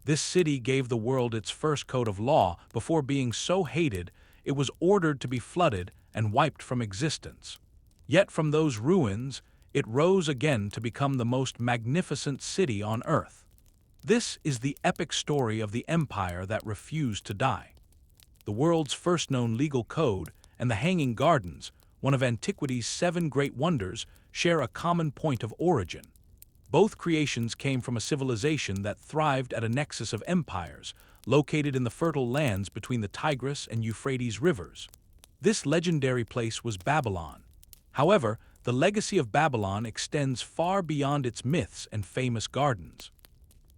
This city gave the world its first code of law before being so hated it was ordered to be flooded and wiped from existence. Yet from those ruins, it rose again to become the most magnificent city on earth. This is the epic story of the empire that refused to die. The world's first known legal code and the Hanging Gardens, one of antiquity's 7 great wonders, share a common point of origin. Both creations came from a civilization that thrived at a nexus of empires, located in the fertile lands between the Tigris and Euphrates rivers. This legendary place was Babylon. However, the legacy of Babylon extends far beyond its myths and famous gardens.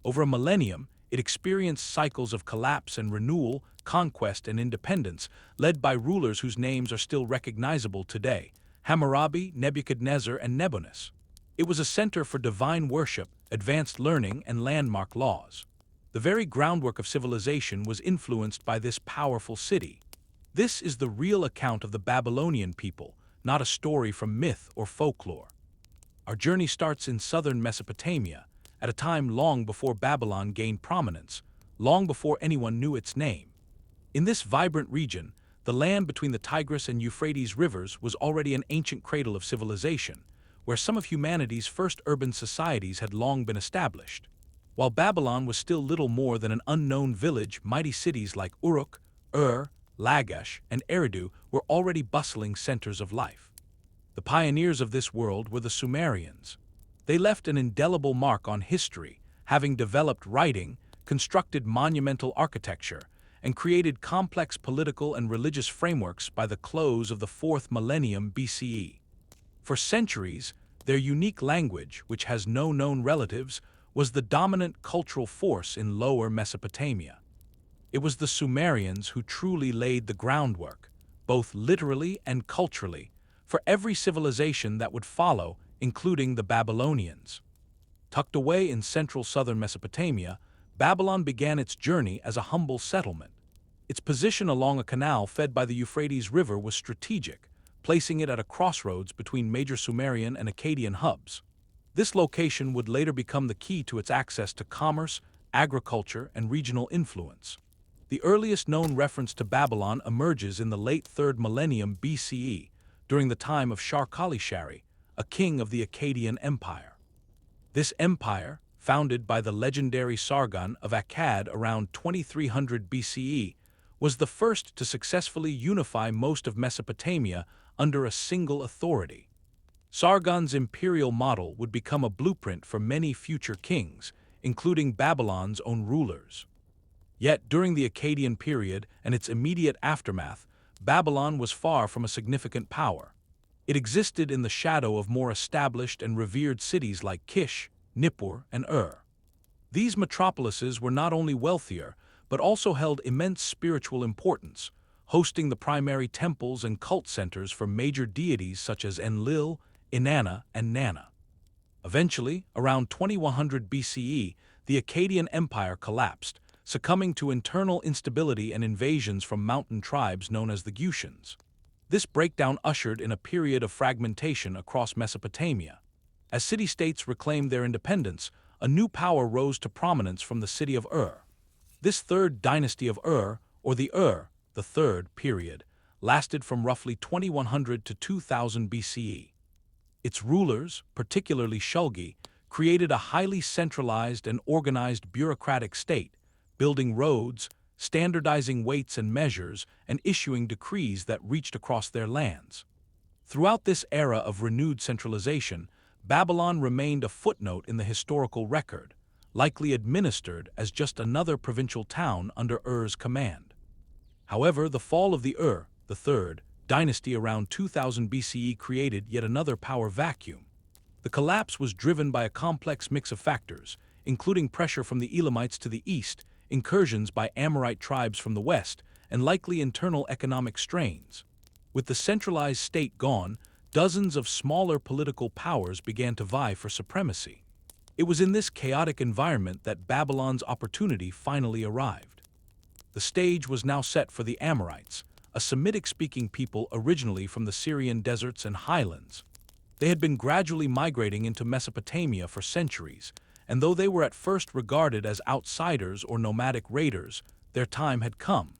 Over a millennium, it experienced cycles of collapse and renewal, conquest and independence, led by rulers whose names are still recognizable today: Hammurabi, Nebuchadnezzar, and Nabonidus. It was a center for divine worship, advanced learning, and landmark laws. The very groundwork of civilization was influenced by this powerful city. This is the real account of the Babylonian people, not a story from myth or folklore. Our journey starts in southern Mesopotamia, at a time long before Babylon gained prominence, long before anyone knew its name. In this vibrant region, the land between the Tigris and Euphrates rivers was already an ancient cradle of civilization, where some of humanity's first urban societies had long been established. While Babylon was still little more than an unknown village, mighty cities like Uruk, Lagash, and Eridu were already bustling centers of life. The pioneers of this world were the Sumerians. They left an indelible mark on history, having developed writing, constructed monumental architecture, and created complex political and religious frameworks by the close of the 4th millennium BCE. For centuries, their unique language, which has no known relatives, was the dominant cultural force in lower Mesopotamia. It was the Sumerians who truly laid the groundwork, both literally and culturally, for every civilization that would follow, including the Babylonians. Tucked away in central southern Mesopotamia, Babylon began its journey as a humble settlement. Its position along a canal fed by the Euphrates River was strategic, placing it at a crossroads between major Sumerian and Akkadian hubs. This location would later become the key to its access to commerce, agriculture, and regional influence. The earliest known reference to Babylon emerges in the late 3rd millennium BCE, during the time of Shar-Kali-Shari, a king of the Akkadian Empire. This empire, founded by the legendary Sargon of Akkad around 2300 BCE, was the first to successfully unify most of Mesopotamia under a single authority. Sargon's imperial model would become a blueprint for many future kings, including Babylon's own rulers. Yet during the Akkadian period and its immediate aftermath, Babylon was far from a significant power. It existed in the shadow of more established and revered cities like Kish, Nippur, and These metropolises were not only wealthier, but also held immense spiritual importance, hosting the primary temples and cult centers for major deities such as Enlil, Inanna, and Nana. Eventually, around 2100 BCE, the Akkadian Empire collapsed, succumbing to internal instability and invasions from mountain tribes known as the Gutians. This breakdown ushered in a period of fragmentation across Mesopotamia. As city-states reclaimed their independence, a new power rose to prominence from the city of This third dynasty of or the third period, lasted from roughly 2100 to 2000 BCE. Its rulers, particularly Shulgi, created a highly centralized and organized bureaucratic state, building roads, standardizing weights and measures, and issuing decrees that reached across their lands. Throughout this era of renewed centralization, Babylon remained a footnote in the historical record, likely administered as just another provincial town under Ur's command. However, the fall of the the third dynasty around 2000 BCE created yet another power vacuum. The collapse was driven by a complex mix of factors, including pressure from the Elamites to the east, incursions by Amorite tribes from the west, and likely internal economic strains. With the centralized state gone, dozens of smaller political powers began to vie for supremacy. It was in this chaotic environment that Babylon's opportunity finally arrived. The stage was now set for the Amorites, a Semitic-speaking people originally from the Syrian deserts and highlands. They had been gradually migrating into Mesopotamia for centuries, and though they were at first regarded as outsiders or nomadic raiders, their time had come.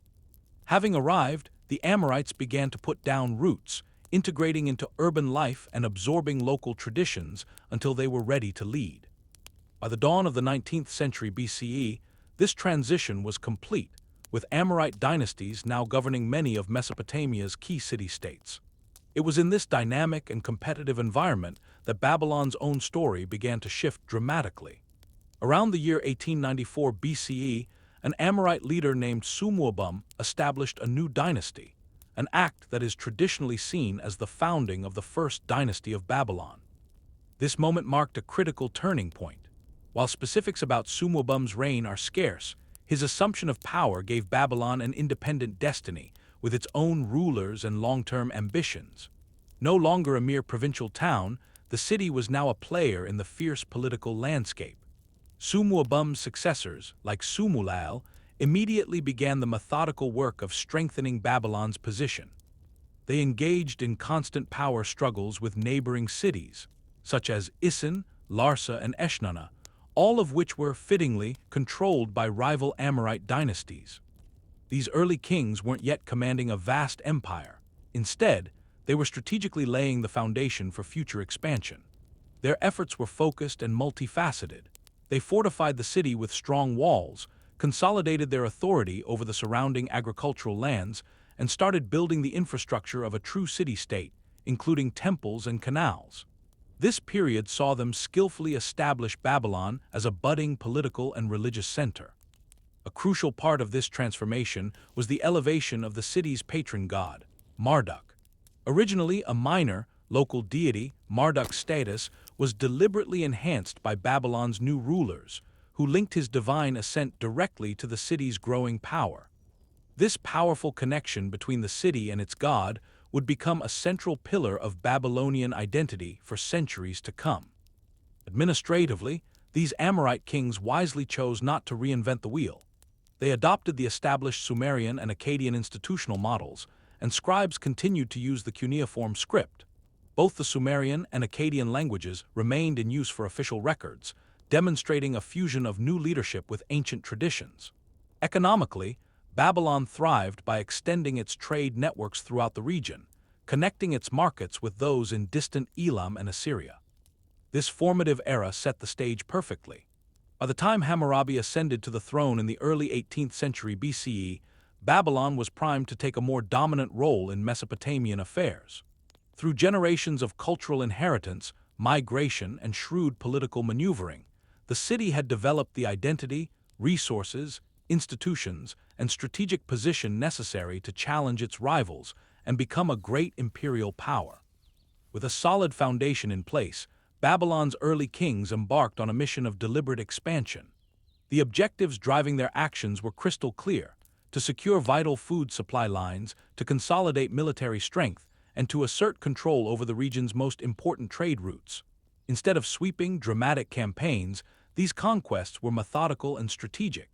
Having arrived, the Amorites began to put down roots, integrating into urban life and absorbing local traditions until they were ready to lead. By the dawn of the 19th century BCE, this transition was complete, with Amorite dynasties now governing many of Mesopotamia's key city-states. It was in this dynamic and competitive environment that Babylon's own story began to shift dramatically. Around the year 1894 BCE, an Amorite leader named Sumuabum established a new dynasty, an act that is traditionally seen as the founding of the first dynasty of Babylon. This moment marked a critical turning point. While specifics about Sumuabum's reign are scarce, his assumption of power gave Babylon an independent destiny, with its own rulers and long-term ambitions. No longer a mere provincial town, the city was now a player in the fierce political landscape. Sumuabum's successors, like Sumulal, immediately began the methodical work of strengthening Babylon's position. They engaged in constant power struggles with neighboring cities, such as Isin, Larsa, and Eshnunna, all of which were fittingly controlled by rival Amorite dynasties. These early kings weren't yet commanding a vast empire. Instead, they were strategically laying the foundation for future expansion. Their efforts were focused and multifaceted. They fortified the city with strong walls, consolidated their authority over the surrounding agricultural lands, and started building the infrastructure of a true city-state, including temples and canals. This period saw them skillfully establish Babylon as a budding political and religious center. A crucial part of this transformation was the elevation of the city's patron god, Marduk. Originally a minor, local deity, Marduk's status was deliberately enhanced by Babylon's new rulers, who linked his divine ascent directly to the city's growing power. This powerful connection between the city and its god would become a central pillar of Babylonian identity for centuries to come. Administratively, these Amorite kings wisely chose not to reinvent the wheel. They adopted the established Sumerian and Akkadian institutional models, and scribes continued to use the cuneiform script. Both the Sumerian and Akkadian languages remained in use for official records, demonstrating a fusion of new leadership with ancient traditions. Economically, Babylon thrived by extending its trade networks throughout the region, connecting its markets with those in distant Elam and Assyria. This formative era set the stage perfectly. By the time Hammurabi ascended to the throne in the early 18th century BCE, Babylon was primed to take a more dominant role in Mesopotamian affairs. Through generations of cultural inheritance, migration, and shrewd political maneuvering, the city had developed the identity, resources, institutions, and strategic position necessary to challenge its rivals and become a great imperial power. With a solid foundation in place, Babylon's early kings embarked on a mission of deliberate expansion. The objectives driving their actions were crystal clear: to secure vital food supply lines, to consolidate military strength, and to assert control over the region's most important trade routes. Instead of sweeping, dramatic campaigns, these conquests were methodical and strategic.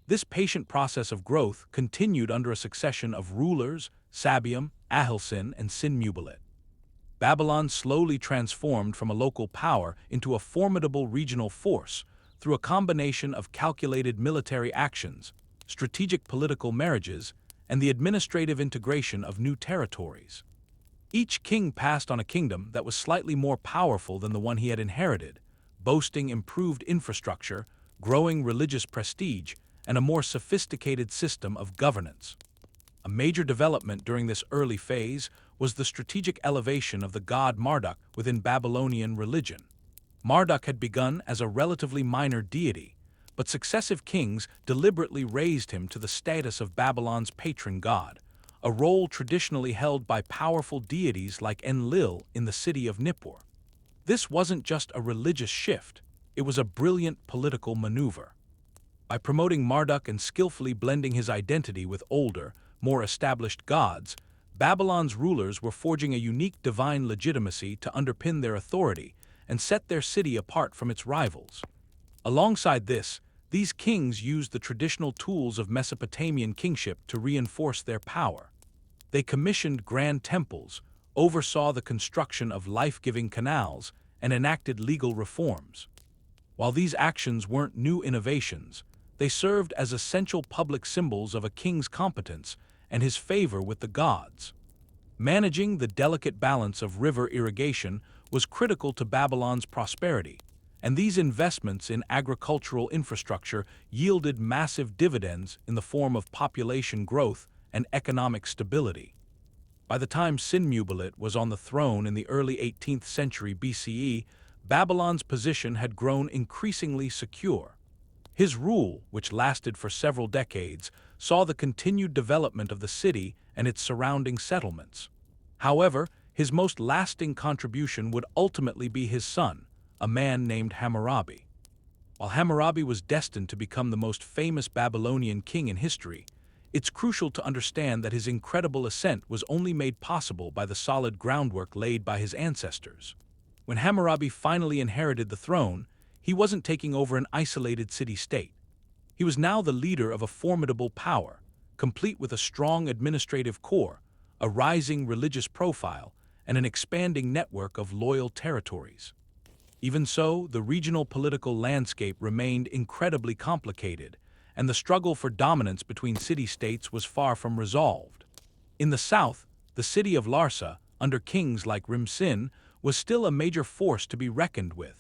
This patient process of growth continued under a succession of rulers, Sabium, Ahilsin, and Sin-Muballit. Babylon slowly transformed from a local power into a formidable regional force through a combination of calculated military actions, strategic political marriages, and the administrative integration of new territories. Each king passed on a kingdom that was slightly more powerful than the one he had inherited, boasting improved infrastructure, growing religious prestige, and a more sophisticated system of governance. A major development during this early phase was the strategic elevation of the god Marduk within Babylonian religion. Marduk had begun as a relatively minor deity, but successive kings deliberately raised him to the status of Babylon's patron god, a role traditionally held by powerful deities like Enlil in the city of Nippur. This wasn't just a religious shift, it was a brilliant political maneuver. By promoting Marduk and skillfully blending his identity with older, more established gods, Babylon's rulers were forging a unique divine legitimacy to underpin their authority and set their city apart from its rivals. Alongside this, these kings used the traditional tools of Mesopotamian kingship to reinforce their power. They commissioned grand temples, oversaw the construction of life-giving canals, and enacted legal reforms. While these actions weren't new innovations, they served as essential public symbols of a king's competence and his favor with the gods. Managing the delicate balance of river irrigation was critical to Babylon's prosperity, and these investments in agricultural infrastructure yielded massive dividends in the form of population growth and economic stability. By the time Sennacherib was on the throne in the early 18th century BCE, Babylon's position had grown increasingly secure. His rule, which lasted for several decades, saw the continued development of the city and its surrounding settlements. However, his most lasting contribution would ultimately be his son, a man named Hammurabi. While Hammurabi was destined to become the most famous Babylonian king in history, it's crucial to understand that his incredible ascent was only made possible by the solid groundwork laid by his ancestors. When Hammurabi finally inherited the throne, he wasn't taking over an isolated city-state. He was now the leader of a formidable power, complete with a strong administrative core, a rising religious profile, and an expanding network of loyal territories. Even so, the regional political landscape remained incredibly complicated, and the struggle for dominance between city-states was far from resolved. In the south, the city of Larsa, under kings like Rim-Sin, was still a major force to be reckoned with.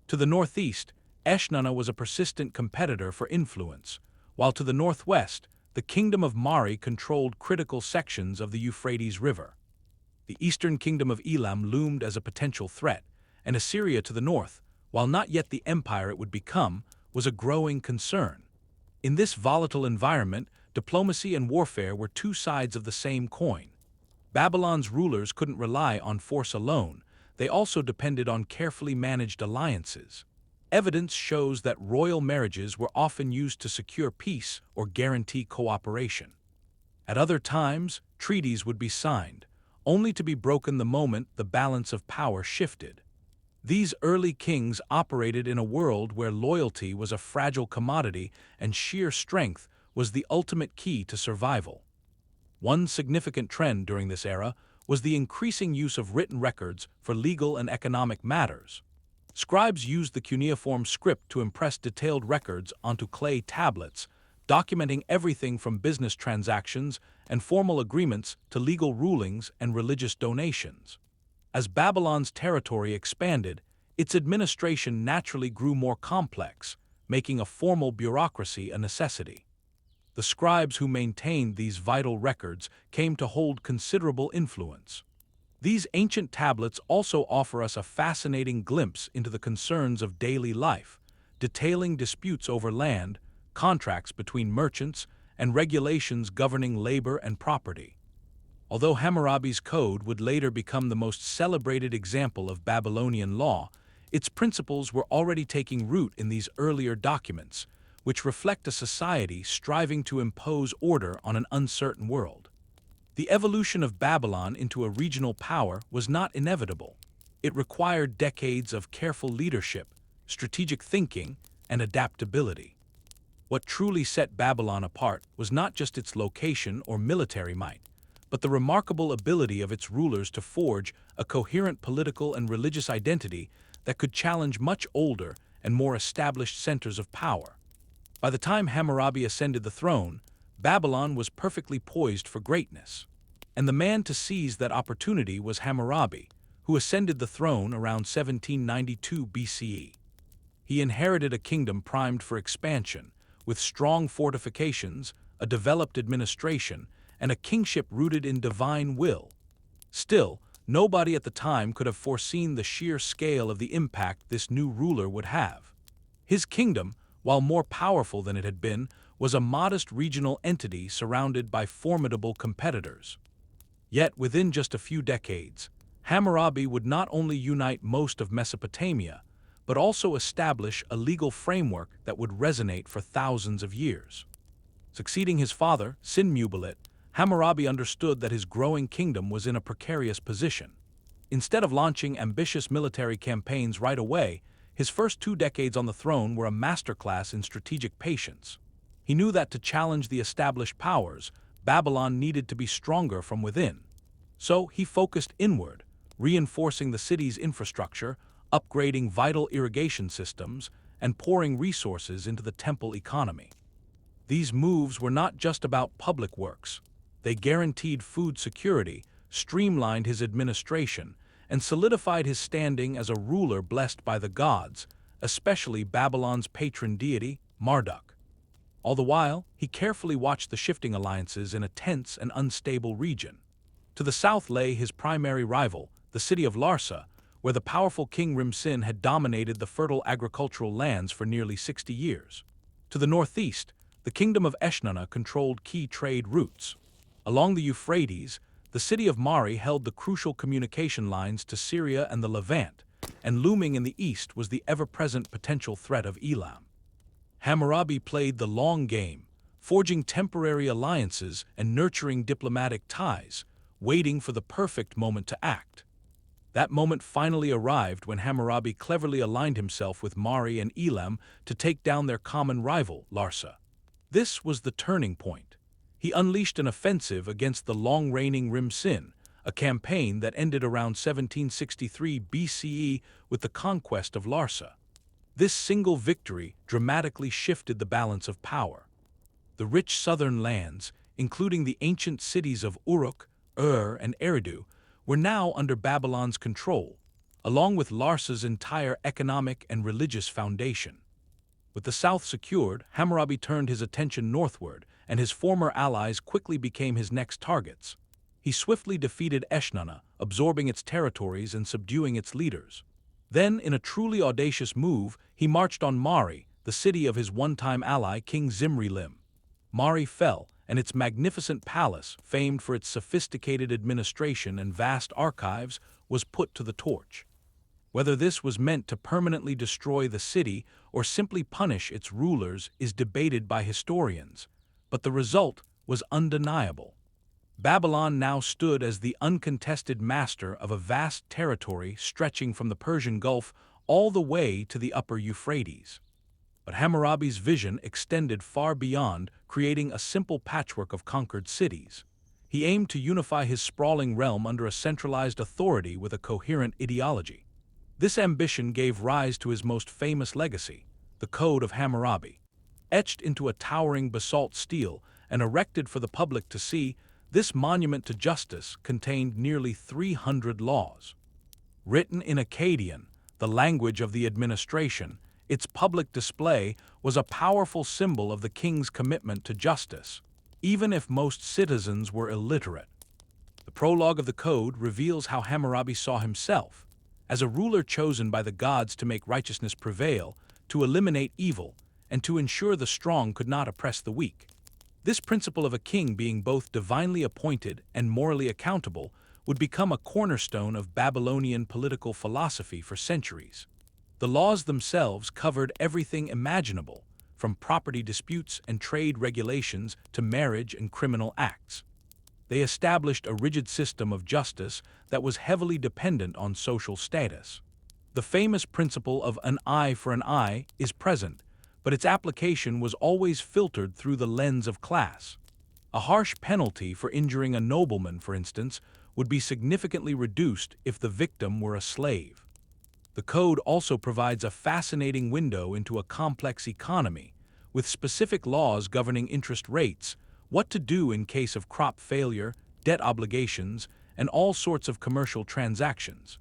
To the northeast, Eshnunna was a persistent competitor for influence, while to the northwest, the kingdom of Mari controlled critical sections of the Euphrates River. The eastern kingdom of Elam loomed as a potential threat, and Assyria to the north, while not yet the empire it would become, was a growing concern. In this volatile environment, diplomacy and warfare were two sides of the same coin. Babylon's rulers couldn't rely on force alone, they also depended on carefully managed alliances. Evidence shows that royal marriages were often used to secure peace or guarantee cooperation. At other times, treaties would be signed, only to be broken the moment the balance of power shifted. These early kings operated in a world where loyalty was a fragile commodity and sheer strength was the ultimate key to survival. One significant trend during this era was the increasing use of written records for legal and economic matters. Scribes used the cuneiform script to impress detailed records onto clay tablets, documenting everything from business transactions and formal agreements to legal rulings and religious donations. As Babylon's territory expanded, its administration naturally grew more complex, making a formal bureaucracy a necessity. The scribes who maintained these vital records came to hold considerable influence. These ancient tablets also offer us a fascinating glimpse into the concerns of daily life, detailing disputes over land, contracts between merchants, and regulations governing labor and property. Although Hammurabi's code would later become the most celebrated example of Babylonian law, its principles were already taking root in these earlier documents, which reflect a society striving to impose order on an uncertain world. The evolution of Babylon into a regional power was not inevitable. It required decades of careful leadership, strategic thinking, and adaptability. What truly set Babylon apart was not just its location or military might, but the remarkable ability of its rulers to forge a coherent political and religious identity that could challenge much older and more established centers of power. By the time Hammurabi ascended the throne, Babylon was perfectly poised for greatness. And the man to seize that opportunity was Hammurabi, who ascended the throne around 1792 BCE. He inherited a kingdom primed for expansion, with strong fortifications, a developed administration, and a kingship rooted in divine will. Still, nobody at the time could have foreseen the sheer scale of the impact this new ruler would have. His kingdom, while more powerful than it had been, was a modest regional entity surrounded by formidable competitors. Yet, within just a few decades, Hammurabi would not only unite most of Mesopotamia, but also establish a legal framework that would resonate for thousands of years. Succeeding his father, Sennacherib, Hammurabi understood that his growing kingdom was in a precarious position. Instead of launching ambitious military campaigns right away, his first 2 decades on the throne were a masterclass in strategic patience. He knew that to challenge the established powers, Babylon needed to be stronger from within. So he focused inward, reinforcing the city's infrastructure, upgrading vital irrigation systems, and pouring resources into the temple economy. These moves were not just about public works. They guaranteed food security, streamlined his administration, and solidified his standing as a ruler blessed by the gods, especially Babylon's patron deity, Marduk. All the while, he carefully watched the shifting alliances in a tense and unstable region. To the south lay his primary rival, the city of Larsa, where the powerful King Rimsin had dominated the fertile agricultural lands for nearly 60 years. To the northeast, the kingdom of Eshnunna controlled key trade routes. Along the Euphrates, the city of Mari held the crucial communication lines to Syria and the Levant, and looming in the east was the ever-present potential threat of Elam. Hammurabi played the long game, forging temporary alliances and nurturing diplomatic ties, waiting for the perfect moment to act. That moment finally arrived when Hammurabi cleverly aligned himself with Mari and Elam to take down their common rival, Larsa. This was the turning point. He unleashed an offensive against the long-reigning Rimsin, a campaign that ended around 1763 BCE with the conquest of Larsa. This single victory dramatically shifted the balance of power. The rich southern lands, including the ancient cities of Uruk, and Eridu, were now under Babylon's control, along with Larsa's entire economic and religious foundation. With the south secured, Hammurabi turned his attention northward, and his former allies quickly became his next targets. He swiftly defeated Eshnunna, absorbing its territories and subduing its leaders. Then, in a truly audacious move, he marched on Mari, the city of his one-time ally King Zimri-Lim. Mari fell, and its magnificent palace, famed for its sophisticated administration and vast archives, was put to the torch. Whether this was meant to permanently destroy the city or simply punish its rulers is debated by historians, but the result was undeniable. Babylon now stood as the uncontested master of a vast territory stretching from the Persian Gulf all the way to the upper Euphrates. But Hammurabi's vision extended far beyond creating a simple patchwork of conquered cities. He aimed to unify his sprawling realm under a centralized authority with a coherent ideology. This ambition gave rise to his most famous legacy, the Code of Hammurabi. Etched into a towering basalt stele and erected for the public to see, this monument to justice contained nearly 300 laws. Written in Akkadian, the language of the administration, its public display was a powerful symbol of the king's commitment to justice, even if most citizens were illiterate. The prologue of the code reveals how Hammurabi saw himself, as a ruler chosen by the gods to make righteousness prevail, to eliminate evil, and to ensure the strong could not oppress the weak. This principle of a king being both divinely appointed and morally accountable would become a cornerstone of Babylonian political philosophy for centuries. The laws themselves covered everything imaginable, from property disputes and trade regulations to marriage and criminal acts. They established a rigid system of justice that was heavily dependent on social status. The famous principle of an eye for an eye is present, but its application was always filtered through the lens of class. A harsh penalty for injuring a nobleman, for instance, would be significantly reduced if the victim were a slave. The code also provides a fascinating window into a complex economy, with specific laws governing interest rates, what to do in case of crop failure, debt obligations, and all sorts of commercial transactions.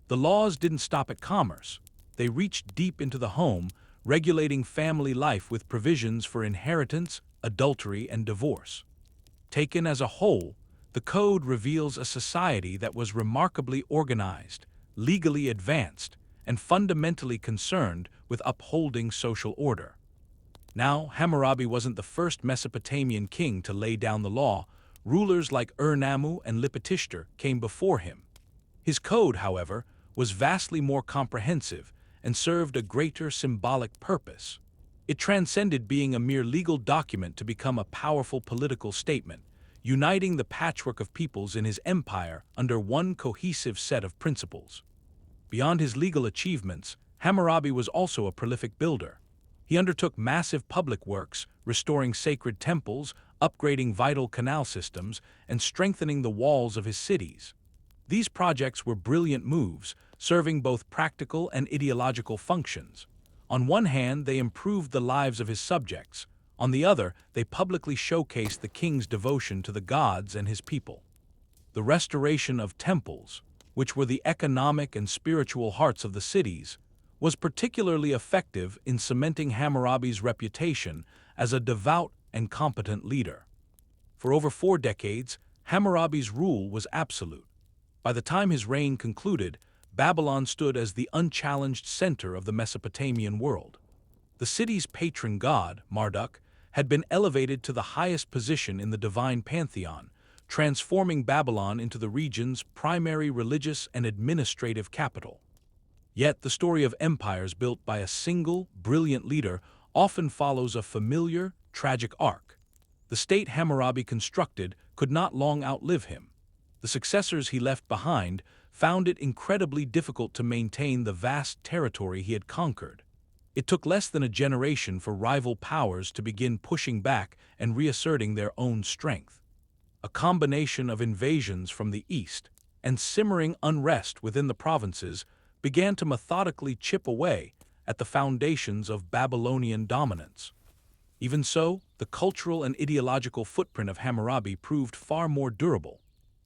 The laws didn't stop at commerce. They reached deep into the home, regulating family life with provisions for inheritance, adultery, and divorce. Taken as a whole, the code reveals a society that was remarkably organized, legally advanced, and fundamentally concerned with upholding social order. Now, Hammurabi wasn't the first Mesopotamian king to lay down the law. Rulers like Ur-Nammu and Lipitishtar came before him. His code, however, was vastly more comprehensive and served a greater symbolic purpose. It transcended being a mere legal document to become a powerful political statement, uniting the patchwork of peoples in his empire under one cohesive set of principles. Beyond his legal achievements, Hammurabi was also a prolific builder. He undertook massive public works, restoring sacred temples, upgrading vital canal systems, and strengthening the walls of his cities. These projects were brilliant moves, serving both practical and ideological functions. On one hand, they improved the lives of his subjects. On the other, they publicly showcased the king's devotion to the gods and his people. The restoration of temples, which were the economic and spiritual hearts of the cities, was particularly effective in cementing Hammurabi's reputation as a devout and competent leader. For over 4 decades, Hammurabi's rule was absolute. By the time his reign concluded, Babylon stood as the unchallenged center of the Mesopotamian world. The city's patron god, Marduk, had been elevated to the highest position in the divine pantheon, transforming Babylon into the region's primary religious and administrative capital. Yet the story of empires built by a single, brilliant leader often follows a familiar, tragic arc. The state Hammurabi constructed could not long outlive him. The successors he left behind found it incredibly difficult to maintain the vast territory he had conquered. It took less than a generation for rival powers to begin pushing back and reasserting their own strength. A combination of invasions from the east and simmering unrest within the provinces began to methodically chip away at the foundations of Babylonian dominance. Even so, the cultural and ideological footprint of Hammurabi proved far more durable.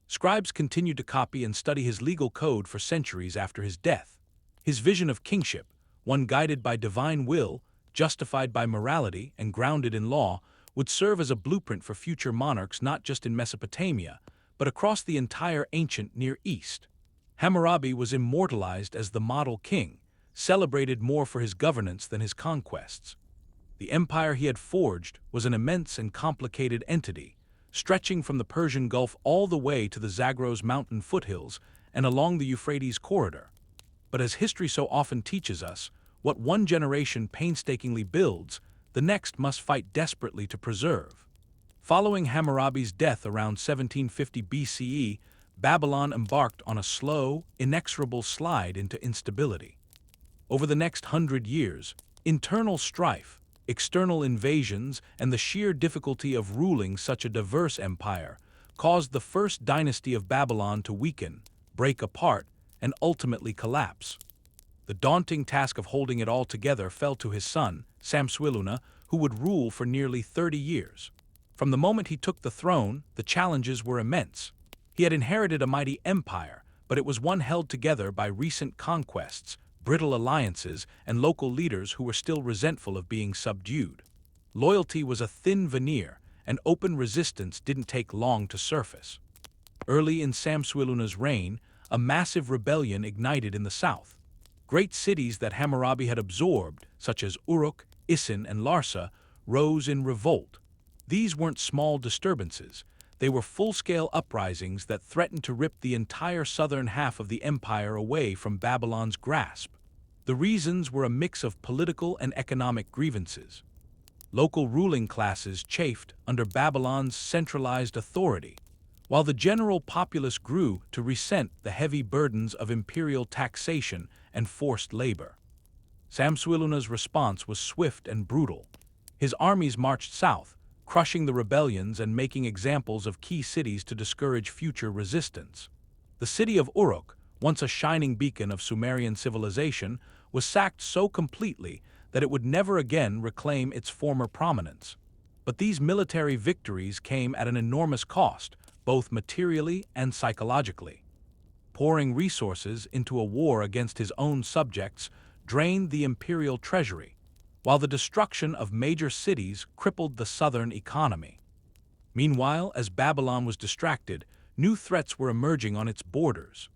Scribes continued to copy and study his legal code for centuries after his death. His vision of kingship, one guided by divine will, justified by morality, and grounded in law, would serve as a blueprint for future monarchs not just in Mesopotamia, but across the entire ancient Near East. Hammurabi was immortalized as the model king, celebrated more for his governance than his conquests. The empire he had forged was an immense and complicated entity, stretching from the Persian Gulf all the way to the Zagros mountain foothills and along the Euphrates corridor. But as history so often teaches us, what one generation painstakingly builds, the next must fight desperately to preserve. Following Hammurabi's death around 1750 BCE, Babylon embarked on a slow, inexorable slide into instability. Over the next 100 years, internal strife, external invasions, and the sheer difficulty of ruling such a diverse empire caused the first dynasty of Babylon to weaken, break apart, and ultimately collapse. The daunting task of holding it all together fell to his son, Samsuiluna, who would rule for nearly 30 years. From the moment he took the throne, the challenges were immense. He had inherited a mighty empire, but it was one held together by recent conquests, brittle alliances, and local leaders who were still resentful of being subdued. Loyalty was a thin veneer, and open resistance didn't take long to surface. Early in Samsuiluna's reign, a massive rebellion ignited in the south. Great cities that Hammurabi had absorbed, such as Uruk, Isin, and Larsa, rose in revolt. These weren't small disturbances. They were full-scale uprisings that threatened to rip the entire southern half of the empire away from Babylon's grasp. The reasons were a mix of political and economic grievances. Local ruling classes chafed under Babylon's centralized authority, while the general populace grew to resent the heavy burdens of imperial taxation and forced labor. Samsuiluna's response was swift and brutal. His armies marched south, crushing the rebellions and making examples of key cities to discourage future resistance. The city of Uruk, once a shining beacon of Sumerian civilization, was sacked so completely that it would never again reclaim its former prominence. But these military victories came at an enormous cost, both materially and psychologically. Pouring resources into a war against his own subjects drained the imperial treasury, while the destruction of major cities crippled the southern economy. Meanwhile, as Babylon was distracted, new threats were emerging on its borders.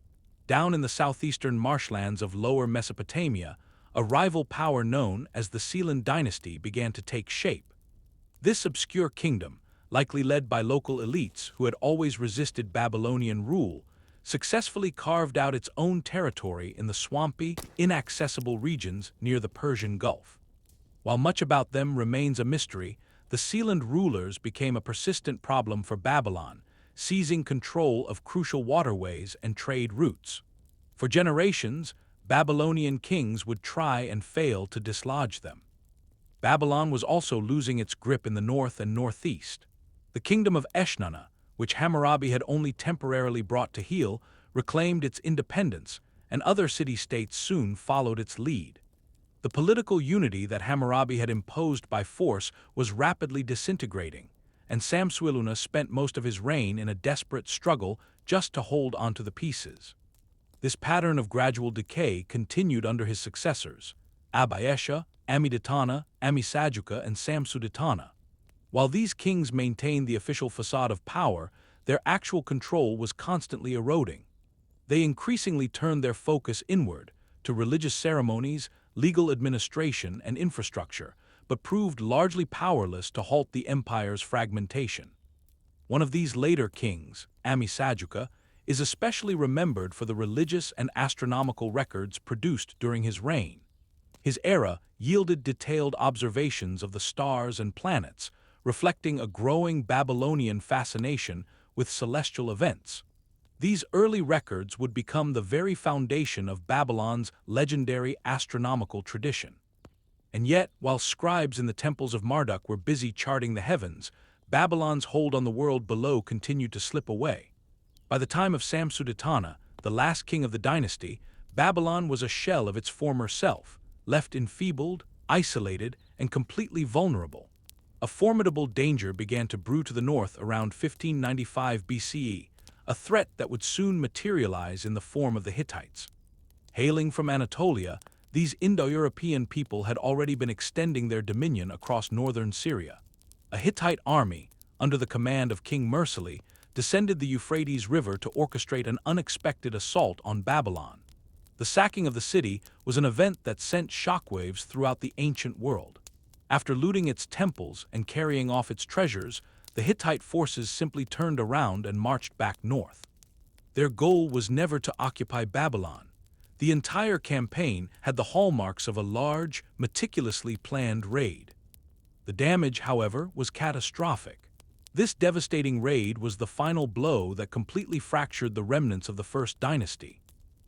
Down in the southeastern marshlands of Lower Mesopotamia, a rival power known as the Sealand Dynasty began to take shape. This obscure kingdom, likely led by local elites who had always resisted Babylonian rule, successfully carved out its own territory in the swampy, inaccessible regions near the Persian Gulf. While much about them remains a mystery, the Sealand rulers became a persistent problem for Babylon, seizing control of crucial waterways and trade routes. For generations, Babylonian kings would try and fail to dislodge them. Babylon was also losing its grip in the north and northeast. The kingdom of Eshnunna, which Hammurabi had only temporarily brought to heel, reclaimed its independence, and other city-states soon followed its lead. The political unity that Hammurabi had imposed by force was rapidly disintegrating, and Samsuiluna spent most of his reign in a desperate struggle just to hold onto the pieces. This pattern of gradual decay continued under his successors, Abiesha, Amidatana, Amisajuka, and Samsuditana. While these kings maintained the official facade of power, their actual control was constantly eroding. They increasingly turned their focus inward, to religious ceremonies, legal administration, and infrastructure, but proved largely powerless to halt the empire's fragmentation. One of these later kings, Amisajuka, is especially remembered for the religious and astronomical records produced during his reign. His era yielded detailed observations of the stars and planets, reflecting a growing Babylonian fascination with celestial events. These early records would become the very foundation of Babylon's legendary astronomical tradition. And yet, while scribes in the temples of Marduk were busy charting the heavens, Babylon's hold on the world below continued to slip away. By the time of Samsuditana, the last king of the dynasty, Babylon was a shell of its former self, left enfeebled, isolated, and completely vulnerable. A formidable danger began to brew to the north around 1595 BCE, a threat that would soon materialize in the form of the Hittites. Hailing from Anatolia, these Indo-European people had already been extending their dominion across northern Syria. A Hittite army, under the command of King Mursili, descended the Euphrates River to orchestrate an unexpected assault on Babylon. The sacking of the city was an event that sent shockwaves throughout the ancient world. After looting its temples and carrying off its treasures, the Hittite forces simply turned around and marched back north. Their goal was never to occupy Babylon. The entire campaign had the hallmarks of a large, meticulously planned raid. The damage, however, was catastrophic. This devastating raid was the final blow that completely fractured the remnants of the First Dynasty.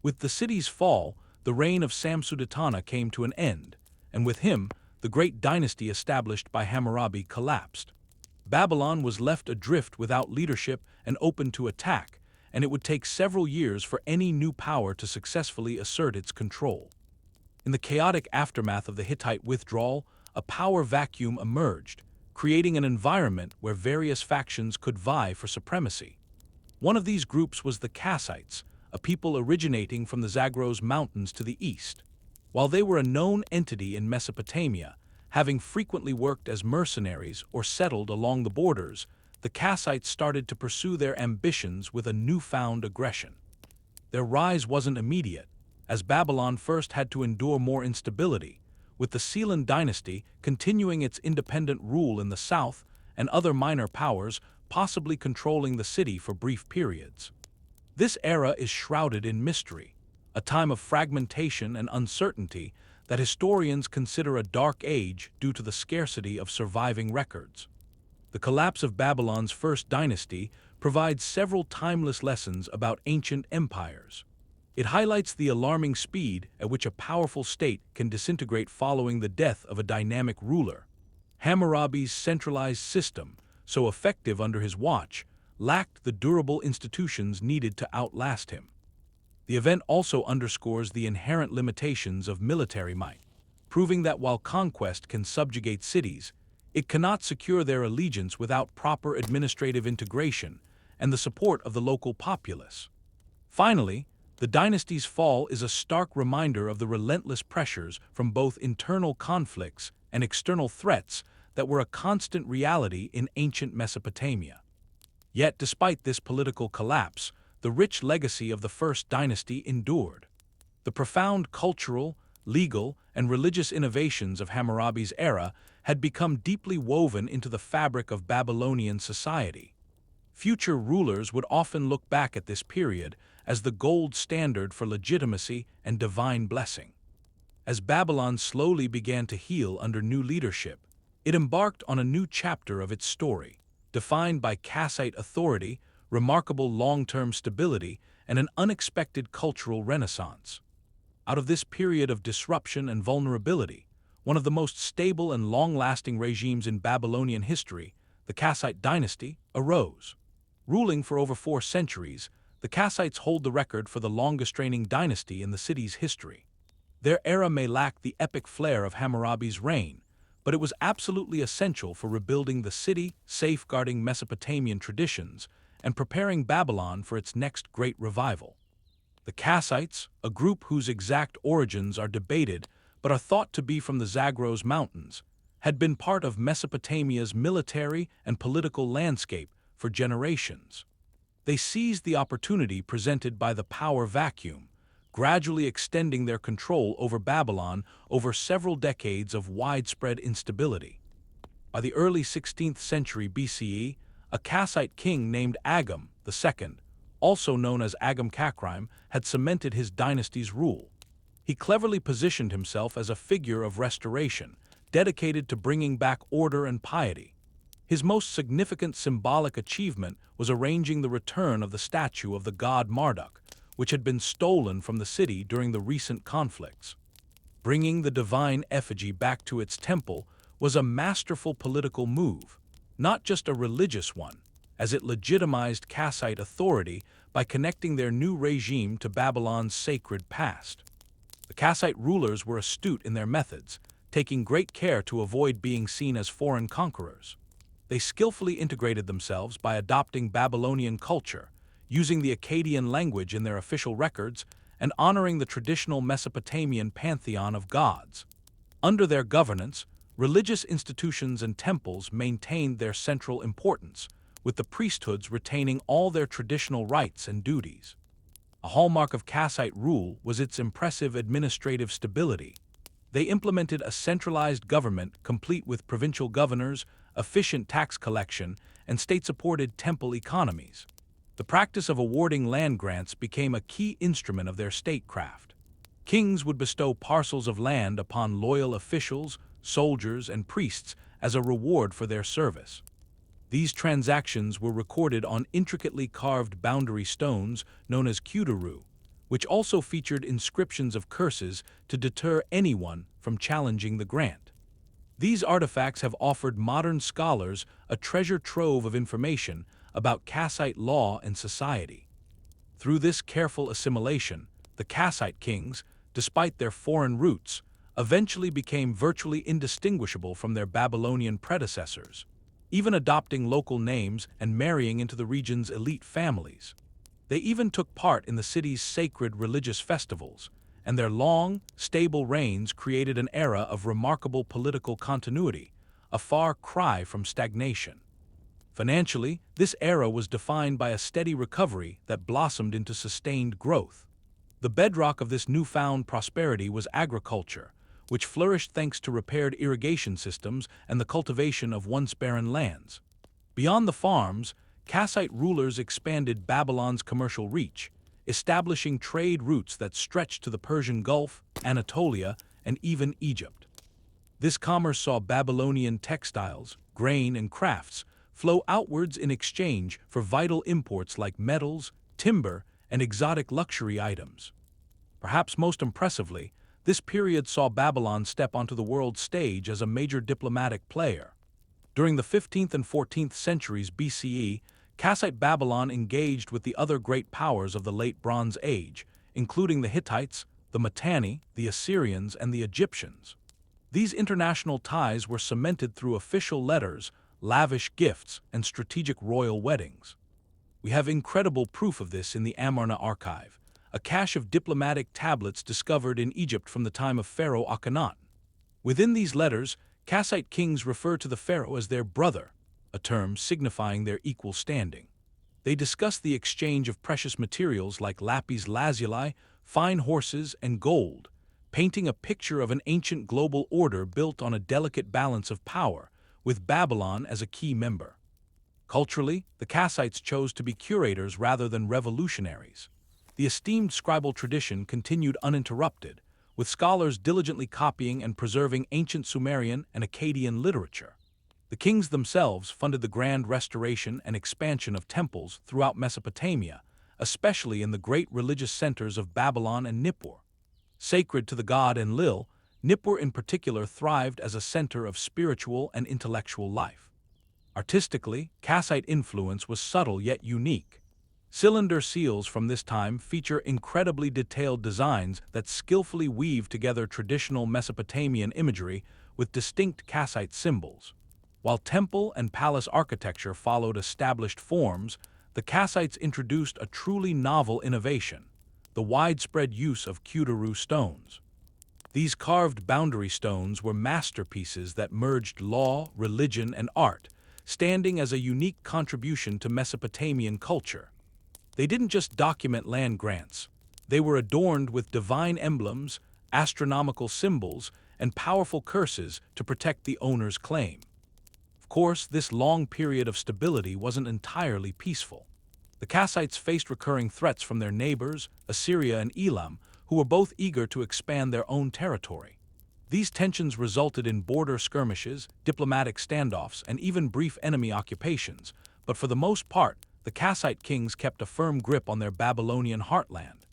With the city's fall, the reign of Samsuditana came to an end, and with him, the great dynasty established by Hammurabi collapsed. Babylon was left adrift without leadership and open to attack, and it would take several years for any new power to successfully assert its control. In the chaotic aftermath of the Hittite withdrawal, a power vacuum emerged, creating an environment where various factions could vie for supremacy. One of these groups was the Kassites, a people originating from the Zagros Mountains to the east. While they were a known entity in Mesopotamia, having frequently worked as mercenaries or settled along the borders, the Kassites started to pursue their ambitions with a newfound aggression. Their rise wasn't immediate, as Babylon first had to endure more instability, with the Sealand dynasty continuing its independent rule in the south and other minor powers possibly controlling the city for brief periods. This era is shrouded in mystery, a time of fragmentation and uncertainty that historians consider a dark age due to the scarcity of surviving records. The collapse of Babylon's first dynasty provides several timeless lessons about ancient empires. It highlights the alarming speed at which a powerful state can disintegrate following the death of a dynamic ruler. Hammurabi's centralized system, so effective under his watch, lacked the durable institutions needed to outlast him. The event also underscores the inherent limitations of military might, proving that while conquest can subjugate cities, it cannot secure their allegiance without proper administrative integration and the support of the local populace. Finally, the dynasty's fall is a stark reminder of the relentless pressures from both internal conflicts and external threats that were a constant reality in ancient Mesopotamia. Yet, despite this political collapse, the rich legacy of the First Dynasty endured. The profound cultural, legal, and religious innovations of Hammurabi's era had become deeply woven into the fabric of Babylonian society. Future rulers would often look back at this period as the gold standard for legitimacy and divine blessing. As Babylon slowly began to heal under new leadership, it embarked on a new chapter of its story, defined by Kassite authority, remarkable long-term stability, and an unexpected cultural renaissance. Out of this period of disruption and vulnerability, one of the most stable and long-lasting regimes in Babylonian history, the Kassite dynasty, arose. Ruling for over 4 centuries, the Kassites hold the record for the longest reigning dynasty in the city's history. Their era may lack the epic flair of Hammurabi's reign, but it was absolutely essential for rebuilding the city, safeguarding Mesopotamian traditions, and preparing Babylon for its next great revival. The Kassites, a group whose exact origins are debated but are thought to be from the Zagros Mountains, had been part of Mesopotamia's military and political landscape for generations. They seized the opportunity presented by the power vacuum, gradually extending their control over Babylon over several decades of widespread instability. By the early 16th century BCE, a Kassite king named Agum II, also known as Agum Kakrime, had cemented his dynasty's rule. He cleverly positioned himself as a figure of restoration, dedicated to bringing back order and piety. His most significant symbolic achievement was arranging the return of the statue of the god Marduk, which had been stolen from the city during the recent conflicts. Bringing the divine effigy back to its temple was a masterful political move, not just a religious one, as it legitimized Kassite authority by connecting their new regime to Babylon's sacred past. The Kassite rulers were astute in their methods, taking great care to avoid being seen as foreign conquerors. They skillfully integrated themselves by adopting Babylonian culture, using the Akkadian language in their official records, and honoring the traditional Mesopotamian pantheon of gods. Under their governance, religious institutions and temples maintained their central importance, with the priesthoods retaining all their traditional rights and duties. A hallmark of Kassite rule was its impressive administrative stability. They implemented a centralized government complete with provincial governors, efficient tax collection, and state-supported temple economies. The practice of awarding land grants became a key instrument of their statecraft. Kings would bestow parcels of land upon loyal officials, soldiers, and priests as a reward for their service. These transactions were recorded on intricately carved boundary stones known as kuduru, which also featured inscriptions of curses to deter anyone from challenging the grant. These artifacts have offered modern scholars a treasure trove of information about Kassite law and society. Through this careful assimilation, the Kassite kings, despite their foreign roots, eventually became virtually indistinguishable from their Babylonian predecessors, even adopting local names and marrying into the region's elite families. They even took part in the city's sacred religious festivals, and their long, stable reigns created an era of remarkable political continuity, a far cry from stagnation. Financially, this era was defined by a steady recovery that blossomed into sustained growth. The bedrock of this newfound prosperity was agriculture, which flourished thanks to repaired irrigation systems and the cultivation of once barren lands. Beyond the farms, Kassite rulers expanded Babylon's commercial reach, establishing trade routes that stretched to the Persian Gulf, Anatolia, and even Egypt. This commerce saw Babylonian textiles, grain, and crafts flow outwards in exchange for vital imports like metals, timber, and exotic luxury items. Perhaps most impressively, this period saw Babylon step onto the world stage as a major diplomatic player. During the 15th and 14th centuries BCE, Kassite Babylon engaged with the other great powers of the Late Bronze Age, including the Hittites, the Mitanni, the Assyrians, and the Egyptians. These international ties were cemented through official letters, lavish gifts, and strategic royal weddings. We have incredible proof of this in the Amarna archive, a cache of diplomatic tablets discovered in Egypt from the time of Pharaoh Akhenaten. Within these letters, Kassite kings refer to the pharaoh as their brother, a term signifying their equal standing. They discuss the exchange of precious materials like lapis lazuli, fine horses, and gold, painting a picture of an ancient global order built on a delicate balance of power, with Babylon as a key member. Culturally, the Kassites chose to be curators rather than revolutionaries. The esteemed scribal tradition continued uninterrupted, with scholars diligently copying and preserving ancient Sumerian and Akkadian literature. The kings themselves funded the grand restoration and expansion of temples throughout Mesopotamia, especially in the great religious centers of Babylon and Nippur. Sacred to the god Enlil, Nippur in particular thrived as a center of spiritual and intellectual life. Artistically, Kassite influence was subtle yet unique. Cylinder seals from this time feature incredibly detailed designs that skillfully weave together traditional Mesopotamian imagery with distinct Kassite symbols. While temple and palace architecture followed established forms, the Kassites introduced a truly novel innovation: the widespread use of Kudaru stones. These carved boundary stones were masterpieces that merged law, religion, and art, standing as a unique contribution to Mesopotamian culture. They didn't just document land grants. They were adorned with divine emblems, astronomical symbols, and powerful curses to protect the owner's claim. Of course, this long period of stability wasn't entirely peaceful. The Kassites faced recurring threats from their neighbors, Assyria and Elam, who were both eager to expand their own territory. These tensions resulted in border skirmishes, diplomatic standoffs, and even brief enemy occupations, but for the most part, the Kassite kings kept a firm grip on their Babylonian heartland.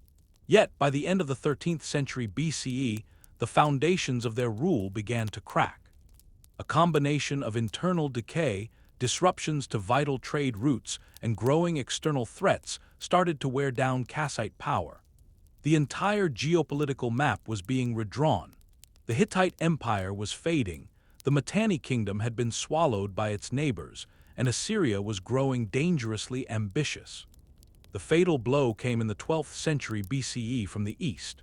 Yet, by the end of the 13th century BCE, the foundations of their rule began to crack. A combination of internal decay, disruptions to vital trade routes, and growing external threats started to wear down Kassite power. The entire geopolitical map was being redrawn. The Hittite Empire was fading, the Mitanni kingdom had been swallowed by its neighbors, and Assyria was growing dangerously ambitious. The fatal blow came in the 12th century BCE from the east.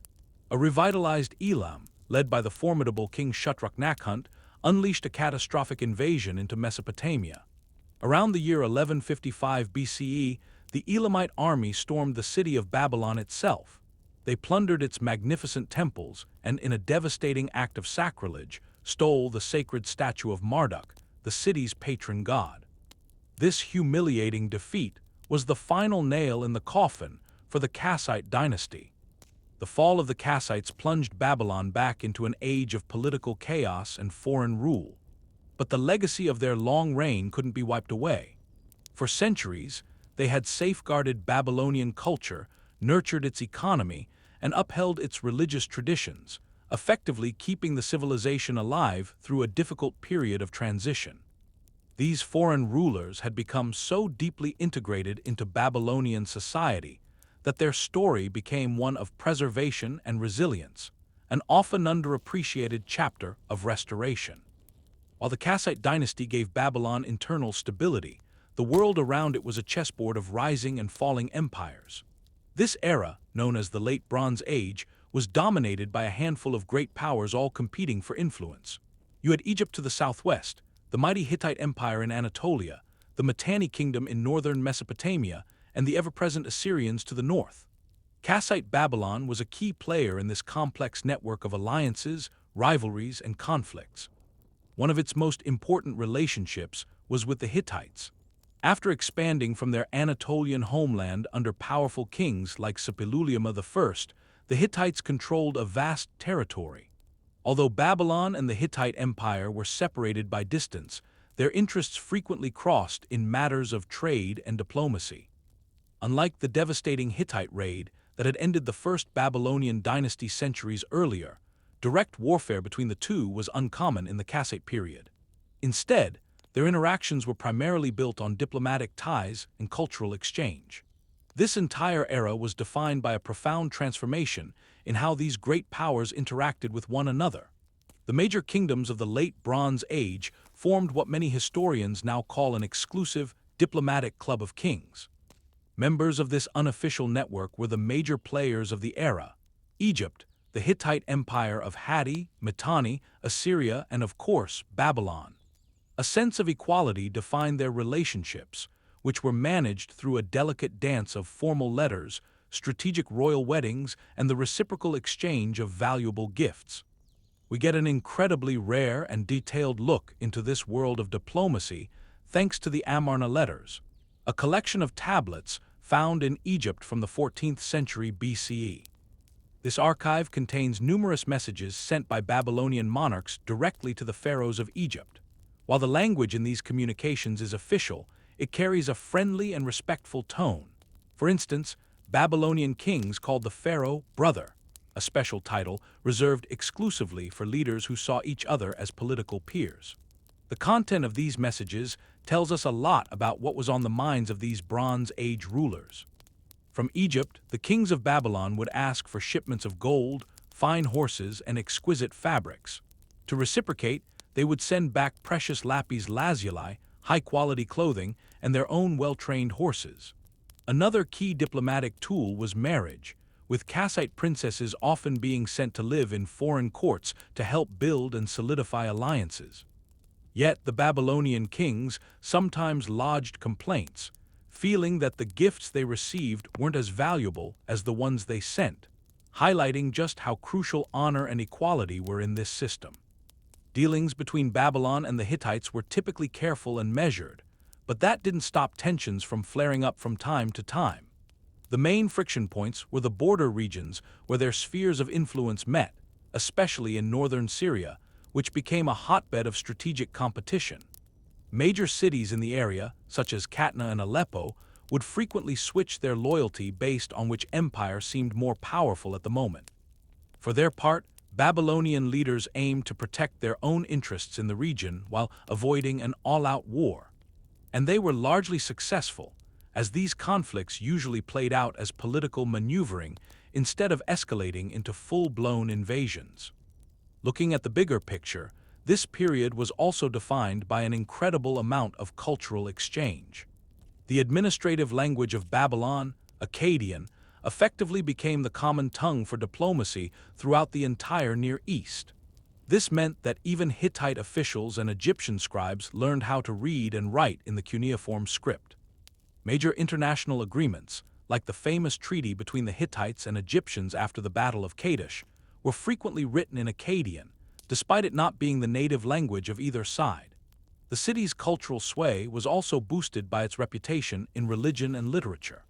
A revitalized Elam, led by the formidable King Shutruk-Nakhunta, unleashed a catastrophic invasion into Mesopotamia. Around the year 1155 BCE, the Elamite army stormed the city of Babylon itself. They plundered its magnificent temples and, in a devastating act of sacrilege, stole the sacred statue of Marduk, the city's patron god. This humiliating defeat was the final nail in the coffin for the Kassite dynasty. The fall of the Kassites plunged Babylon back into an age of political chaos and foreign rule. But the legacy of their long reign couldn't be wiped away. For centuries, they had safeguarded Babylonian culture, nurtured its economy, and upheld its religious traditions, effectively keeping the civilization alive through a difficult period of transition. These foreign rulers had become so deeply integrated into Babylonian society that their story became one of preservation and resilience, an often underappreciated chapter of restoration. While the Kassite dynasty gave Babylon internal stability, the world around it was a chessboard of rising and falling empires. This era, known as the Late Bronze Age, was dominated by a handful of great powers all competing for influence. You had Egypt to the southwest, the mighty Hittite Empire in Anatolia, the Mitanni kingdom in northern Mesopotamia, and the ever-present Assyrians to the north. Kassite Babylon was a key player in this complex network of alliances, rivalries, and conflicts. One of its most important relationships was with the Hittites. After expanding from their Anatolian homeland under powerful kings like Suppiluliuma I, the Hittites controlled a vast territory. Although Babylon and the Hittite Empire were separated by distance, their interests frequently crossed in matters of trade and diplomacy. Unlike the devastating Hittite raid that had ended the first Babylonian dynasty centuries earlier, direct warfare between the two was uncommon in the Kassite period. Instead, their interactions were primarily built on diplomatic ties and cultural exchange. This entire era was defined by a profound transformation in how these great powers interacted with one another. The major kingdoms of the Late Bronze Age formed what many historians now call an exclusive diplomatic club of kings. Members of this unofficial network were the major players of the era: Egypt, the Hittite Empire of Hatti, Mitanni, Assyria, and of course, Babylon. A sense of equality defined their relationships, which were managed through a delicate dance of formal letters, strategic royal weddings, and the reciprocal exchange of valuable gifts. We get an incredibly rare and detailed look into this world of diplomacy thanks to the Amarna letters, a collection of tablets found in Egypt from the 14th century BCE. This archive contains numerous messages sent by Babylonian monarchs directly to the pharaohs of Egypt. While the language in these communications is official, it carries a friendly and respectful tone. For instance, Babylonian kings called the pharaoh brother, a special title reserved exclusively for leaders who saw each other as political peers. The content of these messages tells us a lot about what was on the minds of these Bronze Age rulers. From Egypt, the kings of Babylon would ask for shipments of gold, fine horses, and exquisite fabrics. To reciprocate, they would send back precious lapis lazuli, high-quality clothing, and their own well-trained horses. Another key diplomatic tool was marriage, with Kassite princesses often being sent to live in foreign courts to help build and solidify alliances. Yet the Babylonian kings sometimes lodged complaints, feeling that the gifts they received weren't as valuable as the ones they sent, highlighting just how crucial honor and equality were in this system. Dealings between Babylon and the Hittites were typically careful and measured, but that didn't stop tensions from flaring up from time to time. The main friction points were the border regions where their spheres of influence met, especially in northern Syria, which became a hotbed of strategic competition. Major cities in the area, such as Katna and Aleppo, would frequently switch their loyalty based on which empire seemed more powerful at the moment. For their part, Babylonian leaders aimed to protect their own interests in the region while avoiding an all-out war. And they were largely successful, as these conflicts usually played out as political maneuvering instead of escalating into full-blown invasions. Looking at the bigger picture, this period was also defined by an incredible amount of cultural exchange. The administrative language of Babylon, Akkadian, effectively became the common tongue for diplomacy throughout the entire Near East. This meant that even Hittite officials and Egyptian scribes learned how to read and write in the cuneiform script. Major international agreements, like the famous treaty between the Hittites and Egyptians after the Battle of Kadesh, were frequently written in Akkadian, despite it not being the native language of either side. The city's cultural sway was also boosted by its reputation in religion and literature.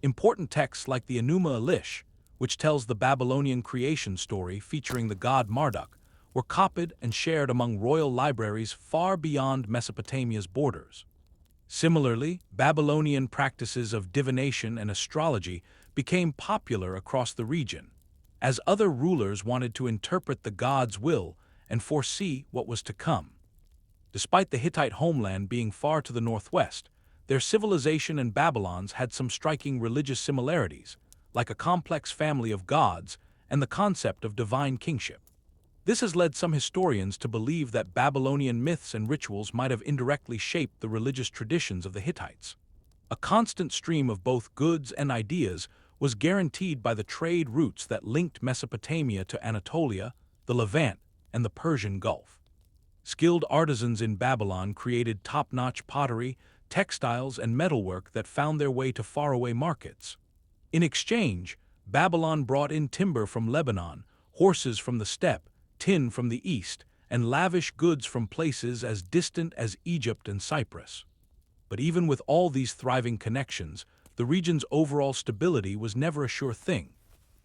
Important texts like the Enuma Elish, which tells the Babylonian creation story featuring the god Marduk, were copied and shared among royal libraries far beyond Mesopotamia's borders. Similarly, Babylonian practices of divination and astrology became popular across the region, as other rulers wanted to interpret the god's will and foresee what was to come. Despite the Hittite homeland being far to the northwest, their civilization and Babylon's had some striking religious similarities, like a complex family of gods and the concept of divine kingship. This has led some historians to believe that Babylonian myths and rituals might have indirectly shaped the religious traditions of the Hittites. A constant stream of both goods and ideas was guaranteed by the trade routes that linked Mesopotamia to Anatolia, the Levant, and the Persian Gulf. Skilled artisans in Babylon created top-notch pottery, textiles, and metalwork that found their way to faraway markets. In exchange, Babylon brought in timber from Lebanon, horses from the steppe, tin from the east, and lavish goods from places as distant as Egypt and Cyprus. But even with all these thriving connections, the region's overall stability was never a sure thing.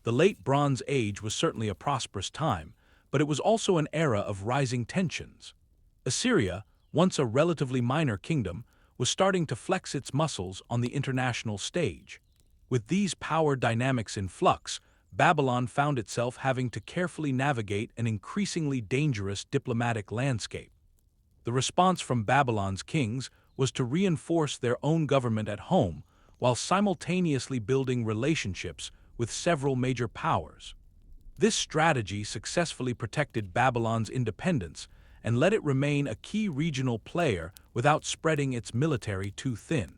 The Late Bronze Age was certainly a prosperous time, but it was also an era of rising tensions. Assyria, once a relatively minor kingdom, was starting to flex its muscles on the international stage. With these power dynamics in flux, Babylon found itself having to carefully navigate an increasingly dangerous diplomatic landscape. The response from Babylon's kings was to reinforce their own government at home while simultaneously building relationships with several major powers. This strategy successfully protected Babylon's independence and let it remain a key regional player without spreading its military too thin.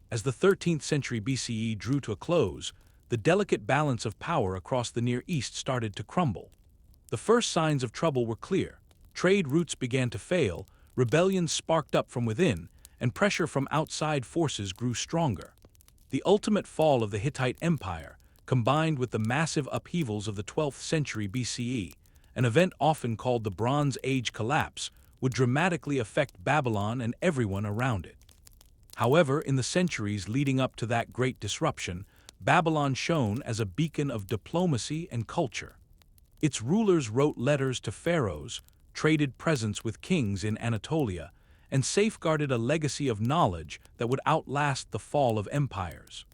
As the 13th century BCE drew to a close, the delicate balance of power across the Near East started to crumble. The first signs of trouble were clear. Trade routes began to fail, rebellions sparked up from within, and pressure from outside forces grew stronger. The ultimate fall of the Hittite Empire, combined with the massive upheavals of the 12th century BCE, an event often called the Bronze Age collapse, would dramatically affect Babylon and everyone around it. However, in the centuries leading up to that great disruption, Babylon shone as a beacon of diplomacy and culture. Its rulers wrote letters to pharaohs, traded presents with kings in Anatolia, and safeguarded a legacy of knowledge that would outlast the fall of empires.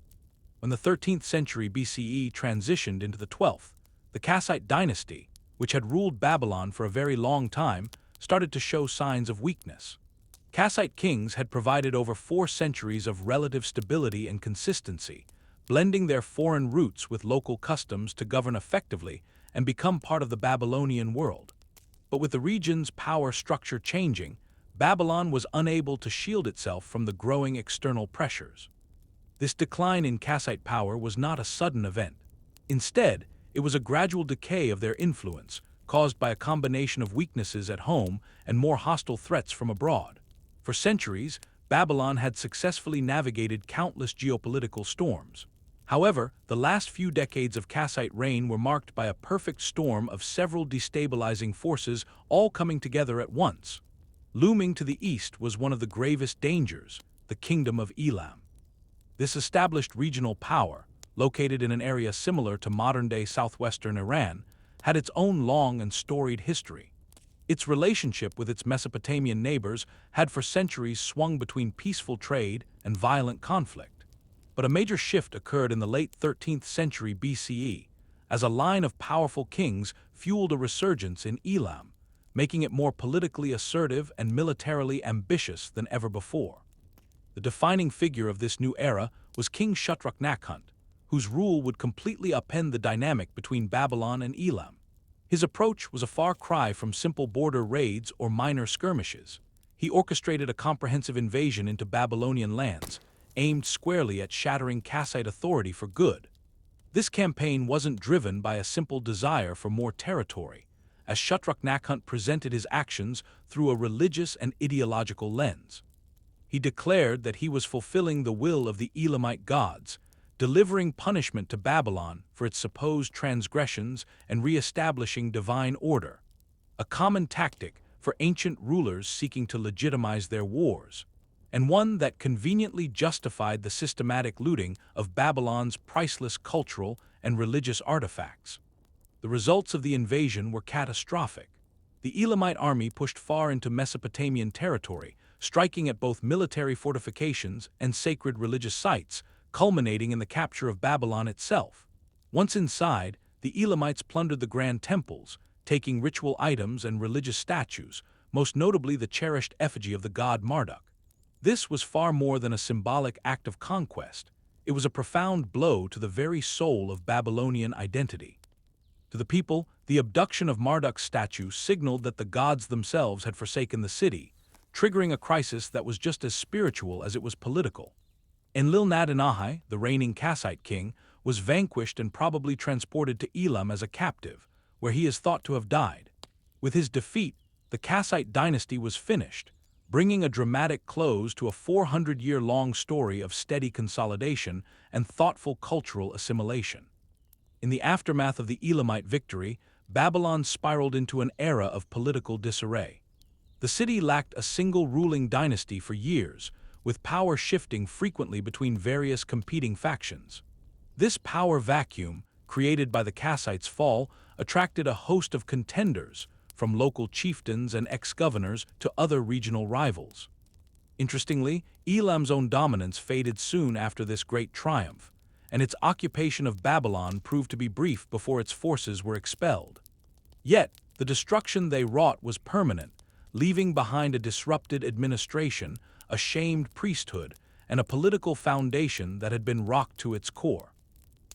When the 13th century BCE transitioned into the 12th, the Kassite dynasty, which had ruled Babylon for a very long time, started to show signs of weakness. Kassite kings had provided over 4 centuries of relative stability and consistency, blending their foreign roots with local customs to govern effectively and become part of the Babylonian world. But with the region's power structure changing, Babylon was unable to shield itself from the growing external pressures. This decline in Kassite power was not a sudden event. Instead, it was a gradual decay of their influence, caused by a combination of weaknesses at home and more hostile threats from abroad. For centuries, Babylon had successfully navigated countless geopolitical storms. However, the last few decades of Kassite reign were marked by a perfect storm of several destabilizing forces all coming together at once. Looming to the east was one of the gravest dangers, the Kingdom of Elam. This established regional power, located in an area similar to modern-day southwestern Iran, had its own long and storied history. Its relationship with its Mesopotamian neighbors had for centuries swung between peaceful trade and violent conflict. But a major shift occurred in the late 13th century BCE, as a line of powerful kings fueled a resurgence in Elam, making it more politically assertive and militarily ambitious than ever before. The defining figure of this new era was King Shutruk-Nakhun, whose rule would completely upend the dynamic between Babylon and Elam. His approach was a far cry from simple border raids or minor skirmishes. He orchestrated a comprehensive invasion into Babylonian lands, aimed squarely at shattering Kassite authority for good. This campaign wasn't driven by a simple desire for more territory, as Shutruk-Nakhun presented his actions through a religious and ideological lens. He declared that he was fulfilling the will of the Elamite gods, delivering punishment to Babylon for its supposed transgressions and re-establishing divine order, a common tactic for ancient rulers seeking to legitimize their wars, and one that conveniently justified the systematic looting of Babylon's priceless cultural and religious artifacts. The results of the invasion were catastrophic. The Elamite army pushed far into Mesopotamian territory, striking at both military fortifications and sacred religious sites, culminating in the capture of Babylon itself. Once inside, the Elamites plundered the grand temples, taking ritual items and religious statues, most notably the cherished effigy of the god Marduk. This was far more than a symbolic act of conquest. It was a profound blow to the very soul of Babylonian identity. To the people, the abduction of Marduk's statue signaled that the gods themselves had forsaken the city, triggering a crisis that was just as spiritual as it was political. Enlil-nadin-Ahai, the reigning Kassite king, was vanquished and probably transported to Elam as a captive, where he is thought to have died. With his defeat, the Kassite dynasty was finished, bringing a dramatic close to a 400-year-long story of steady consolidation and thoughtful cultural assimilation. In the aftermath of the Elamite victory, Babylon spiraled into an era of political disarray. The city lacked a single ruling dynasty for years, with power shifting frequently between various competing factions. This power vacuum, created by the Kassites' fall, attracted a host of contenders, from local chieftains and ex-governors to other regional rivals. Interestingly, Elam's own dominance faded soon after this great triumph, and its occupation of Babylon proved to be brief before its forces were expelled. Yet, the destruction they wrought was permanent, leaving behind a disrupted administration, a shamed priesthood, and a political foundation that had been rocked to its core.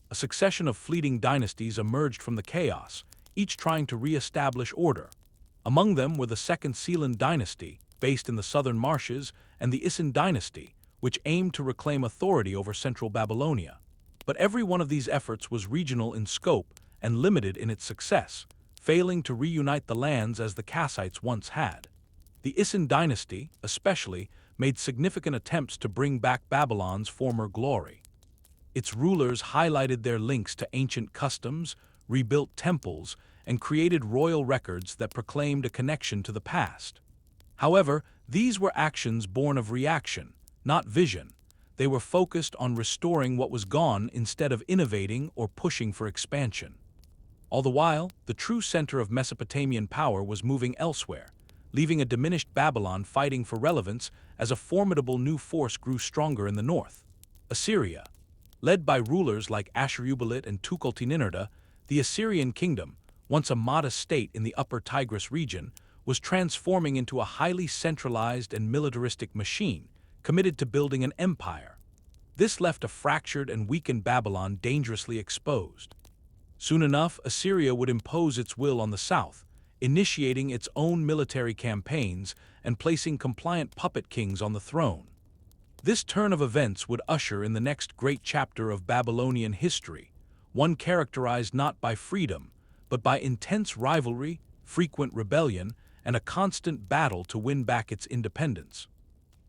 A succession of fleeting dynasties emerged from the chaos, each trying to re-establish order. Among them were the Second Sealand dynasty, based in the southern marshes, and the Isin dynasty, which aimed to reclaim authority over central Babylonia. But every one of these efforts was regional in scope and limited in its success, failing to reunite the lands as the Kassites once had. The Isin dynasty, especially, made significant attempts to bring back Babylon's former glory. Its rulers highlighted their links to ancient customs, rebuilt temples, and created royal records that proclaimed a connection to the past. However, these were actions born of reaction, not vision. They were focused on restoring what was gone instead of innovating or pushing for expansion. All the while, the true center of Mesopotamian power was moving elsewhere, leaving a diminished Babylon fighting for relevance as a formidable new force grew stronger in the north. Assyria. Led by rulers like Ashurbanipal and Tukulti-Ninurta, the Assyrian kingdom, once a modest state in the upper Tigris region, was transforming into a highly centralized and militaristic machine, committed to building an empire. This left a fractured and weakened Babylon dangerously exposed. Soon enough, Assyria would impose its will on the south, initiating its own military campaigns and placing compliant puppet kings on the throne. This turn of events would usher in the next great chapter of Babylonian history, one characterized not by freedom, but by intense rivalry, frequent rebellion, and a constant battle to win back its independence.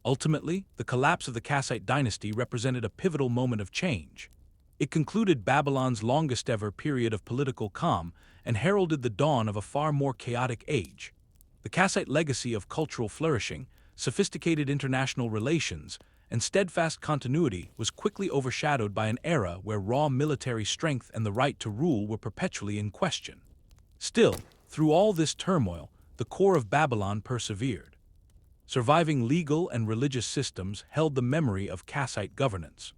Ultimately, the collapse of the Kassite dynasty represented a pivotal moment of change. It concluded Babylon's longest-ever period of political calm and heralded the dawn of a far more chaotic age. The Kassite legacy of cultural flourishing, sophisticated international relations, and steadfast continuity was quickly overshadowed by an era where raw military strength and the right to rule were perpetually in question. Still, through all this turmoil, the core of Babylon persevered. Surviving legal and religious systems held the memory of Kassite governance.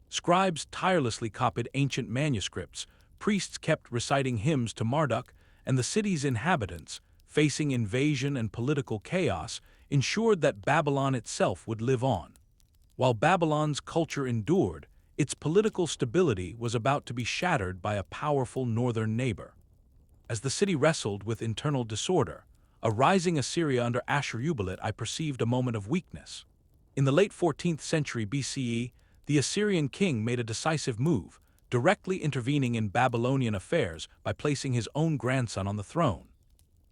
Scribes tirelessly copied ancient manuscripts, priests kept reciting hymns to Marduk, and the city's inhabitants, facing invasion and political chaos, ensured that Babylon itself would live on. While Babylon's culture endured, its political stability was about to be shattered by a powerful northern neighbor. As the city wrestled with internal disorder, a rising Assyria under Ashur-uballit, I perceived a moment of weakness. In the late 14th century BCE, the Assyrian king made a decisive move, directly intervening in Babylonian affairs by placing his own grandson on the throne.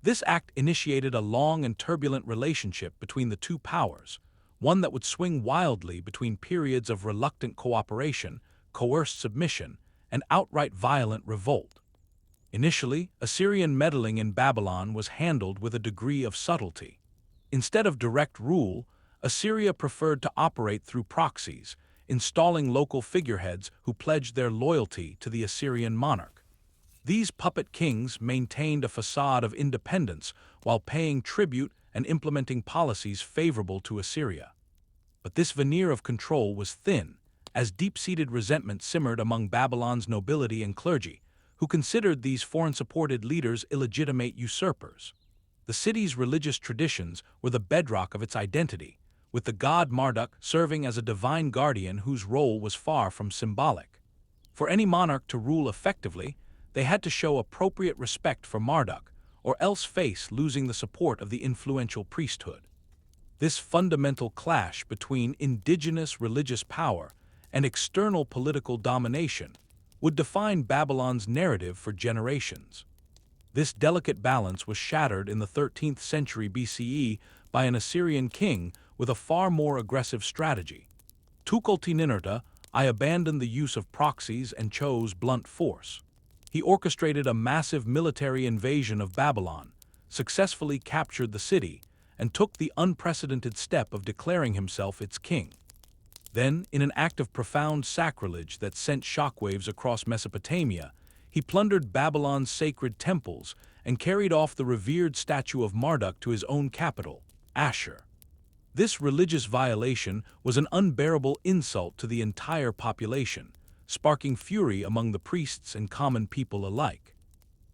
This act initiated a long and turbulent relationship between the two powers, one that would swing wildly between periods of reluctant cooperation, coerced submission, and outright violent revolt. Initially, Assyrian meddling in Babylon was handled with a degree of subtlety. Instead of direct rule, Assyria preferred to operate through proxies, installing local figureheads who pledged their loyalty to the Assyrian monarch. These puppet kings maintained a facade of independence while paying tribute and implementing policies favorable to Assyria. But this veneer of control was thin, as deep-seated resentment simmered among Babylon's nobility and clergy, who considered these foreign-supported leaders illegitimate usurpers. The city's religious traditions were the bedrock of its identity, with the god Marduk serving as a divine guardian whose role was far from symbolic. For any monarch to rule effectively, they had to show appropriate respect for Marduk, or else face losing the support of the influential priesthood. This fundamental clash between indigenous religious power and external political domination would define Babylon's narrative for generations. This delicate balance was shattered in the 13th century BCE by an Assyrian king with a far more aggressive strategy. Tukulti-Ninurta, I abandoned the use of proxies and chose blunt force. He orchestrated a massive military invasion of Babylon, successfully captured the city, and took the unprecedented step of declaring himself its king. Then, in an act of profound sacrilege that sent shockwaves across Mesopotamia, he plundered Babylon's sacred temples and carried off the revered statue of Marduk to his own capital, Ashur. This religious violation was an unbearable insult to the entire population, sparking fury among the priests and common people alike.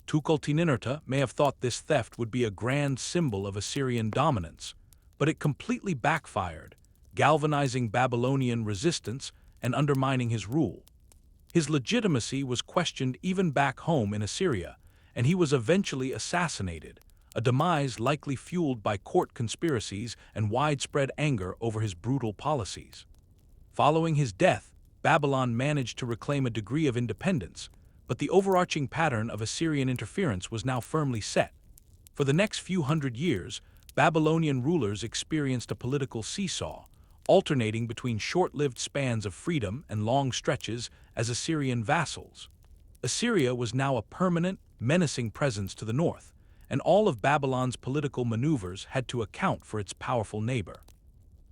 Tukulti-Ninurta may have thought this theft would be a grand symbol of Assyrian dominance, but it completely backfired, galvanizing Babylonian resistance and undermining his rule. His legitimacy was questioned even back home in Assyria, and he was eventually assassinated, a demise likely fueled by court conspiracies and widespread anger over his brutal policies. Following his death, Babylon managed to reclaim a degree of independence, but the overarching pattern of Assyrian interference was now firmly set. For the next few hundred years, Babylonian rulers experienced a political seesaw, alternating between short-lived spans of freedom and long stretches as Assyrian vassals. Assyria was now a permanent, menacing presence to the north, and all of Babylon's political maneuvers had to account for its powerful neighbor.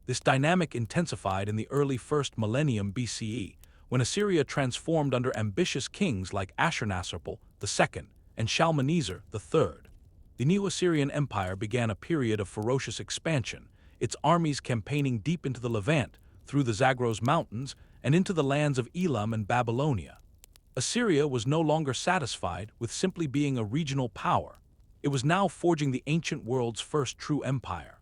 This dynamic intensified in the early first millennium BCE, when Assyria transformed under ambitious kings like Ashurnasirpal II and Shalmaneser III. The Neo-Assyrian Empire began a period of ferocious expansion, its armies campaigning deep into the Levant, through the Zagros Mountains, and into the lands of Elam and Babylonia. Assyria was no longer satisfied with simply being a regional power. It was now forging the ancient world's first true empire.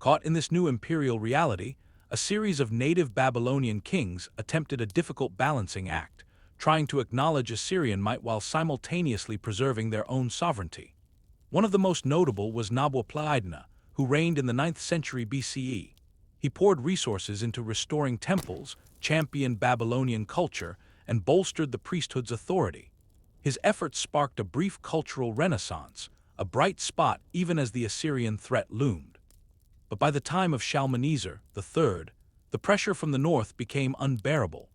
Caught in this new imperial reality, a series of native Babylonian kings attempted a difficult balancing act, trying to acknowledge Assyrian might while simultaneously preserving their own sovereignty. One of the most notable was Nabonidus, who reigned in the 9th century BCE. He poured resources into restoring temples, championed Babylonian culture, and bolstered the priesthood's authority. His efforts sparked a brief cultural renaissance, a bright spot even as the Assyrian threat loomed. But by the time of Shalmaneser III, the pressure from the north became unbearable.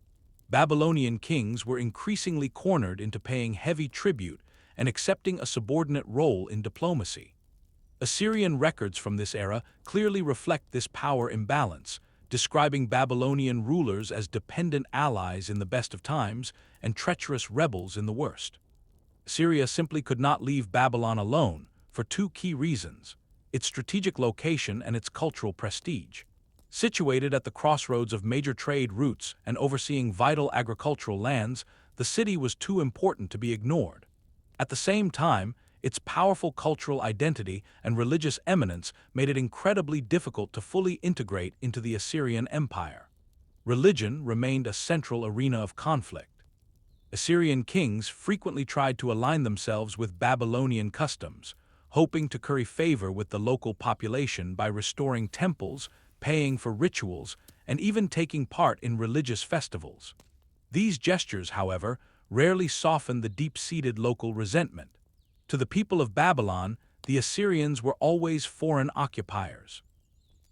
Babylonian kings were increasingly cornered into paying heavy tribute and accepting a subordinate role in diplomacy. Assyrian records from this era clearly reflect this power imbalance, describing Babylonian rulers as dependent allies in the best of times and treacherous rebels in the worst. Assyria simply could not leave Babylon alone for two key reasons: its strategic location and its cultural prestige. Situated at the crossroads of major trade routes and overseeing vital agricultural lands, the city was too important to be ignored. At the same time, its powerful cultural identity and religious eminence made it incredibly difficult to fully integrate into the Assyrian Empire. Religion remained a central arena of conflict. Assyrian kings frequently tried to align themselves with Babylonian customs, hoping to curry favor with the local population by restoring temples, paying for rituals, and even taking part in religious festivals. These gestures, however, rarely softened the deep-seated local resentment. To the people of Babylon, the Assyrians were always foreign occupiers.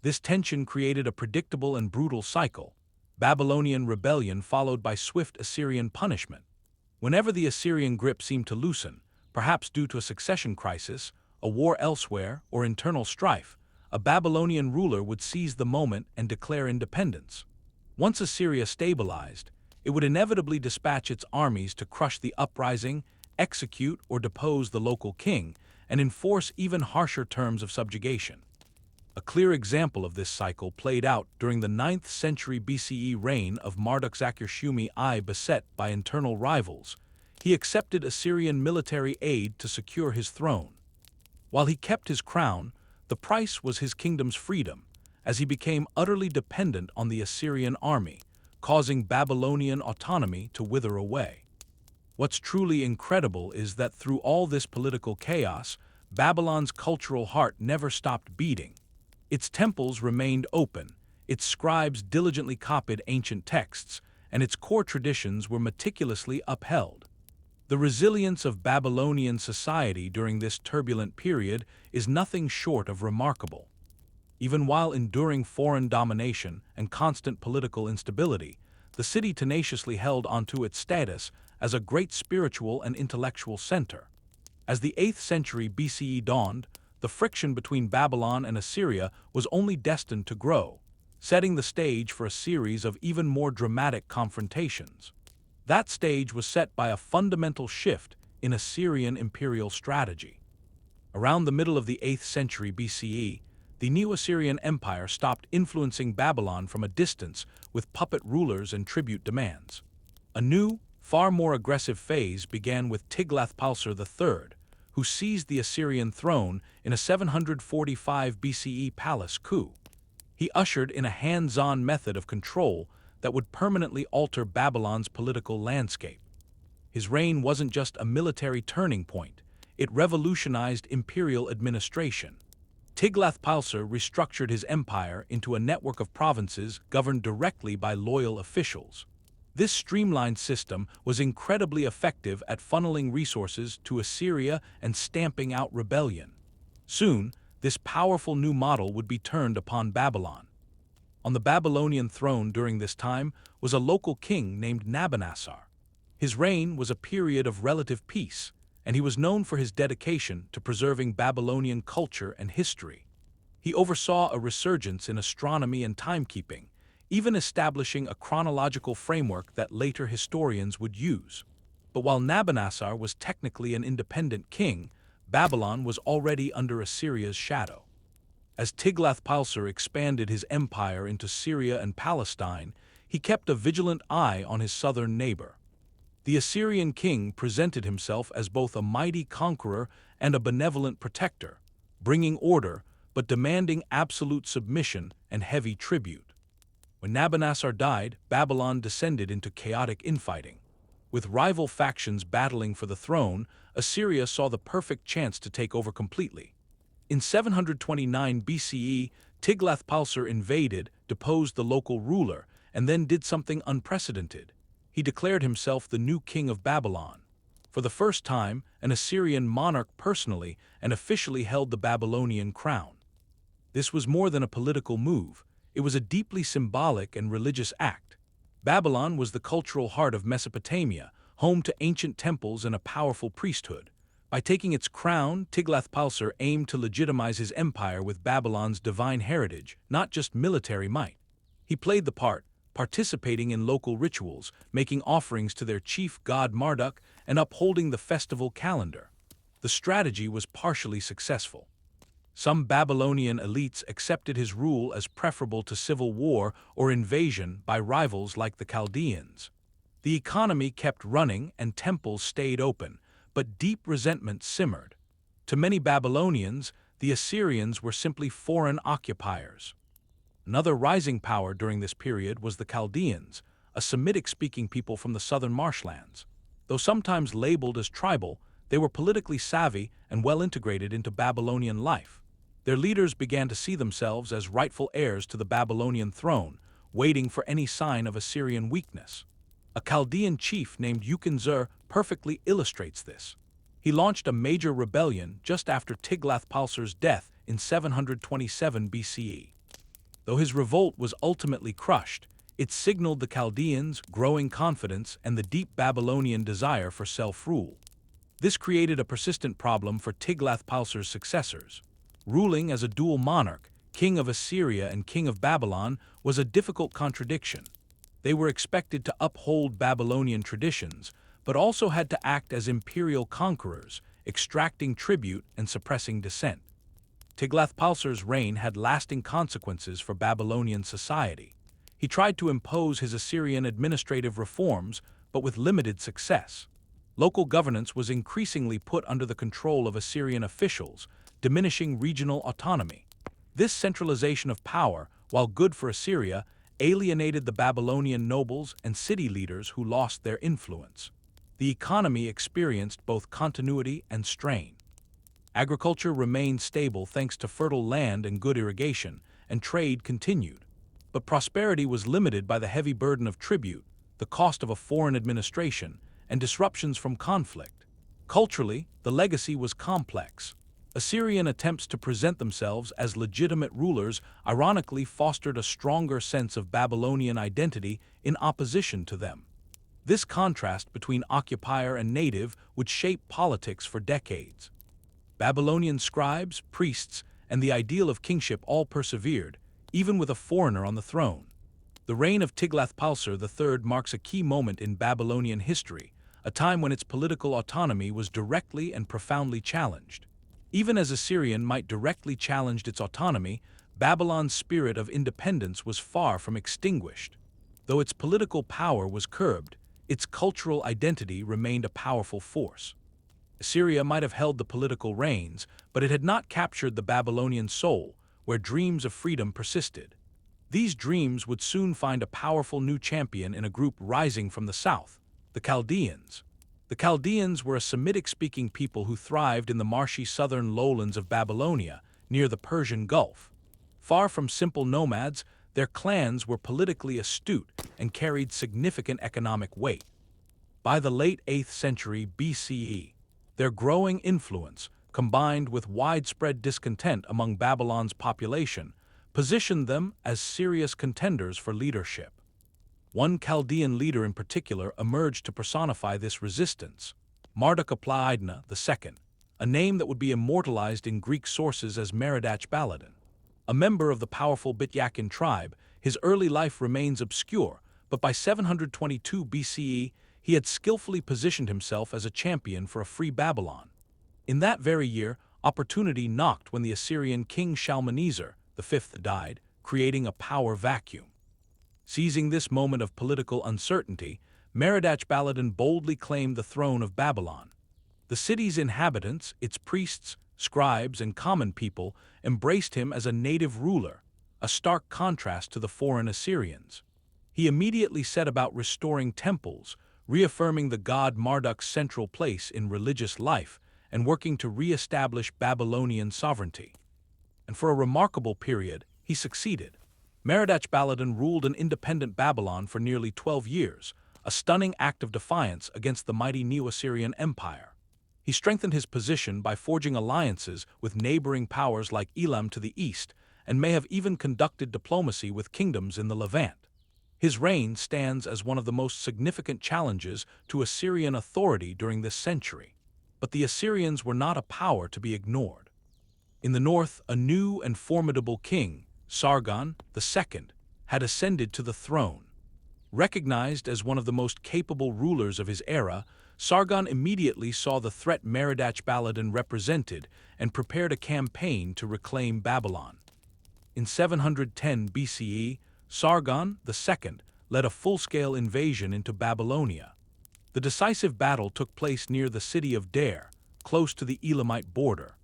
This tension created a predictable and brutal cycle: Babylonian rebellion followed by swift Assyrian punishment. Whenever the Assyrian grip seemed to loosen, perhaps due to a succession crisis, a war elsewhere, or internal strife, a Babylonian ruler would seize the moment and declare independence. Once Assyria stabilized, it would inevitably dispatch its armies to crush the uprising, execute or depose the local king, and enforce even harsher terms of subjugation. A clear example of this cycle played out during the 9th century BCE reign of Marduk-Shumi I. Beset by internal rivals, he accepted Assyrian military aid to secure his throne. While he kept his crown, the price was his kingdom's freedom, as he became utterly dependent on the Assyrian army, causing Babylonian autonomy to wither away. What's truly incredible is that through all this political chaos, Babylon's cultural heart never stopped beating. Its temples remained open, its scribes diligently copied ancient texts, and its core traditions were meticulously upheld. The resilience of Babylonian society during this turbulent period is nothing short of remarkable. Even while enduring foreign domination and constant political instability, the city tenaciously held onto its status as a great spiritual and intellectual center. As the 8th century BCE dawned, the friction between Babylon and Assyria was only destined to grow, setting the stage for a series of even more dramatic confrontations. That stage was set by a fundamental shift in Assyrian imperial strategy. Around the middle of the 8th century BCE, the new Assyrian Empire stopped influencing Babylon from a distance with puppet rulers and tribute demands. A new, far more aggressive phase began with Tiglath-Pileser III, who seized the Assyrian throne in a 745 BCE palace coup. He ushered in a hands-on method of control that would permanently alter Babylon's political landscape. His reign wasn't just a military turning point, it revolutionized imperial administration. Tiglath-Pileser restructured his empire into a network of provinces governed directly by loyal officials. This streamlined system was incredibly effective at funneling resources to Assyria and stamping out rebellion. Soon, this powerful new model would be turned upon Babylon. On the Babylonian throne during this time was a local king named Nabonidus. His reign was a period of relative peace, and he was known for his dedication to preserving Babylonian culture and history. He oversaw a resurgence in astronomy and timekeeping, even establishing a chronological framework that later historians would use. But while Nabonidus was technically an independent king, Babylon was already under Assyria's shadow. As Tiglath-Pileser expanded his empire into Syria and Palestine, he kept a vigilant eye on his southern neighbor. The Assyrian king presented himself as both a mighty conqueror and a benevolent protector, bringing order but demanding absolute submission and heavy tribute. When Nabonidus died, Babylon descended into chaotic infighting. With rival factions battling for the throne, Assyria saw the perfect chance to take over completely. In 729 BCE, Tiglath-Pileser invaded, deposed the local ruler, and then did something unprecedented. He declared himself the new king of Babylon. For the first time, an Assyrian monarch personally and officially held the Babylonian crown. This was more than a political move. It was a deeply symbolic and religious act. Babylon was the cultural heart of Mesopotamia, home to ancient temples and a powerful priesthood. By taking its crown, Tiglath-Pileser aimed to legitimize his empire with Babylon's divine heritage, not just military might. He played the part, participating in local rituals, making offerings to their chief god Marduk, and upholding the festival calendar. The strategy was partially successful. Some Babylonian elites accepted his rule as preferable to civil war or invasion by rivals like the Chaldeans. The economy kept running and temples stayed open, but deep resentment simmered. To many Babylonians, the Assyrians were simply foreign occupiers. Another rising power during this period was the Chaldeans, a Semitic-speaking people from the southern marshlands. Though sometimes labeled as tribal, they were politically savvy and well integrated into Babylonian life. Their leaders began to see themselves as rightful heirs to the Babylonian throne, waiting for any sign of Assyrian weakness. A Chaldean chief named Uken-Zur perfectly illustrates this. He launched a major rebellion just after Tiglath-Pileser's death in 727 BCE. Though his revolt was ultimately crushed, it signaled the Chaldeans' growing confidence and the deep Babylonian desire for self-rule. This created a persistent problem for Tiglath-Pileser's successors. Ruling as a dual monarch, king of Assyria and king of Babylon, was a difficult contradiction. They were expected to uphold Babylonian traditions, but also had to act as imperial conquerors, extracting tribute and suppressing dissent. Tiglath-Pileser's reign had lasting consequences for Babylonian society. He tried to impose his Assyrian administrative reforms, but with limited success. Local governance was increasingly put under the control of Assyrian officials, diminishing regional autonomy. This centralization of power, while good for Assyria, alienated the Babylonian nobles and city leaders who lost their influence. The economy experienced both continuity and strain. Agriculture remained stable thanks to fertile land and good irrigation, and trade continued. But prosperity was limited by the heavy burden of tribute, the cost of a foreign administration, and disruptions from conflict. Culturally, the legacy was complex. Assyrian attempts to present themselves as legitimate rulers ironically fostered a stronger sense of Babylonian identity in opposition to them. This contrast between occupier and native would shape politics for decades. Babylonian scribes, priests, and the ideal of kingship all persevered, even with a foreigner on the throne. The reign of Tiglath-Pileser III marks a key moment in Babylonian history, a time when its political autonomy was directly and profoundly challenged. Even as Assyrian might directly challenge its autonomy, Babylon's spirit of independence was far from extinguished. Though its political power was curbed, its cultural identity remained a powerful force. Assyria might have held the political reins, but it had not captured the Babylonian soul, where dreams of freedom persisted. These dreams would soon find a powerful new champion in a group rising from the south, the Chaldeans. The Chaldeans were a Semitic-speaking people who thrived in the marshy southern lowlands of Babylonia, near the Persian Gulf. Far from simple nomads, their clans were politically astute and carried significant economic weight. By the late 8th century BCE, their growing influence, combined with widespread discontent among Babylon's population, positioned them as serious contenders for leadership. One Chaldean leader in particular emerged to personify this resistance, Marduk-Apla-iddina II, a name that would be immortalized in Greek sources as Merodach-Baladan. A member of the powerful Bityakin tribe, his early life remains obscure, but by 722 BCE, he had skillfully positioned himself as a champion for a free Babylon. In that very year, opportunity knocked when the Assyrian king Shalmaneser V died, creating a power vacuum. Seizing this moment of political uncertainty, Merodach-Baladan boldly claimed the throne of Babylon. The city's inhabitants, its priests, scribes, and common people, embraced him as a native ruler. a stark contrast to the foreign Assyrians. He immediately set about restoring temples, reaffirming the god Marduk's central place in religious life, and working to re-establish Babylonian sovereignty. And for a remarkable period, he succeeded. Merodach-Baladan ruled an independent Babylon for nearly 12 years, a stunning act of defiance against the mighty Neo-Assyrian Empire. He strengthened his position by forging alliances with neighboring powers like Elam to the east, and may have even conducted diplomacy with kingdoms in the Levant. His reign stands as one of the most significant challenges to Assyrian authority during this century. But the Assyrians were not a power to be ignored. In the north, a new and formidable king, Sargon II, had ascended to the throne. Recognized as one of the most capable rulers of his era, Sargon immediately saw the threat Merodach-Baladan represented and prepared a campaign to reclaim Babylon. In 710 BCE, Sargon II led a full-scale invasion into Babylonia. The decisive battle took place near the city of Dar, close to the Elamite border.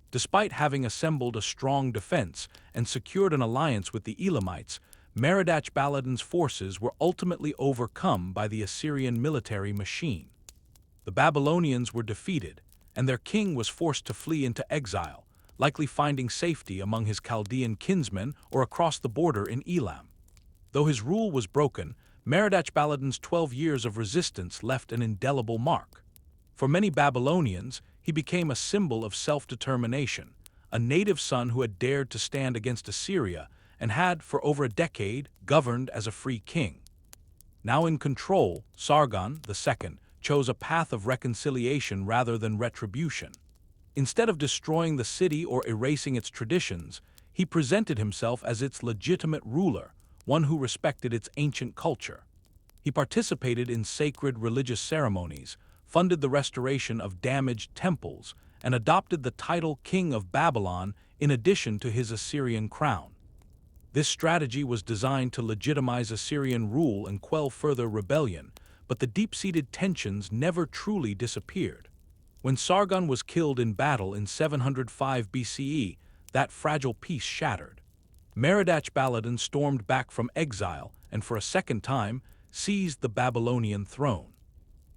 Despite having assembled a strong defense and secured an alliance with the Elamites, Merodach-Baladan's forces were ultimately overcome by the Assyrian military machine. The Babylonians were defeated, and their king was forced to flee into exile, likely finding safety among his Chaldean kinsmen or across the border in Elam. Though his rule was broken, Merodach-Baladan's 12 years of resistance left an indelible mark. For many Babylonians, he became a symbol of self-determination, a native son who had dared to stand against Assyria and had, for over a decade, governed as a free king. Now in control, Sargon II chose a path of reconciliation rather than retribution. Instead of destroying the city or erasing its traditions, he presented himself as its legitimate ruler, one who respected its ancient culture. He participated in sacred religious ceremonies, funded the restoration of damaged temples, and adopted the title King of Babylon in addition to his Assyrian crown. This strategy was designed to legitimize Assyrian rule and quell further rebellion, but the deep-seated tensions never truly disappeared. When Sargon was killed in battle in 705 BCE, that fragile peace shattered. Merodach-Baladan stormed back from exile and for a second time seized the Babylonian throne.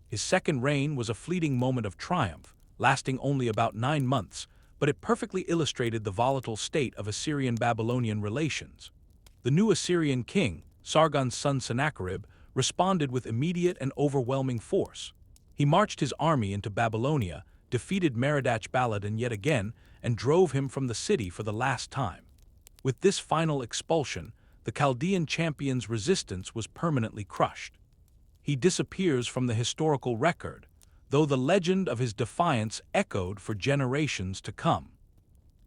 His second reign was a fleeting moment of triumph, lasting only about 9 months, but it perfectly illustrated the volatile state of Assyrian-Babylonian relations. The new Assyrian king, Sargon's son Sennacherib, responded with immediate and overwhelming force. He marched his army into Babylonia, defeated Merodach-Baladan yet again, and drove him from the city for the last time. With this final expulsion, the Chaldean champion's resistance was permanently crushed. He disappears from the historical record, though the legend of his defiance echoed for generations to come.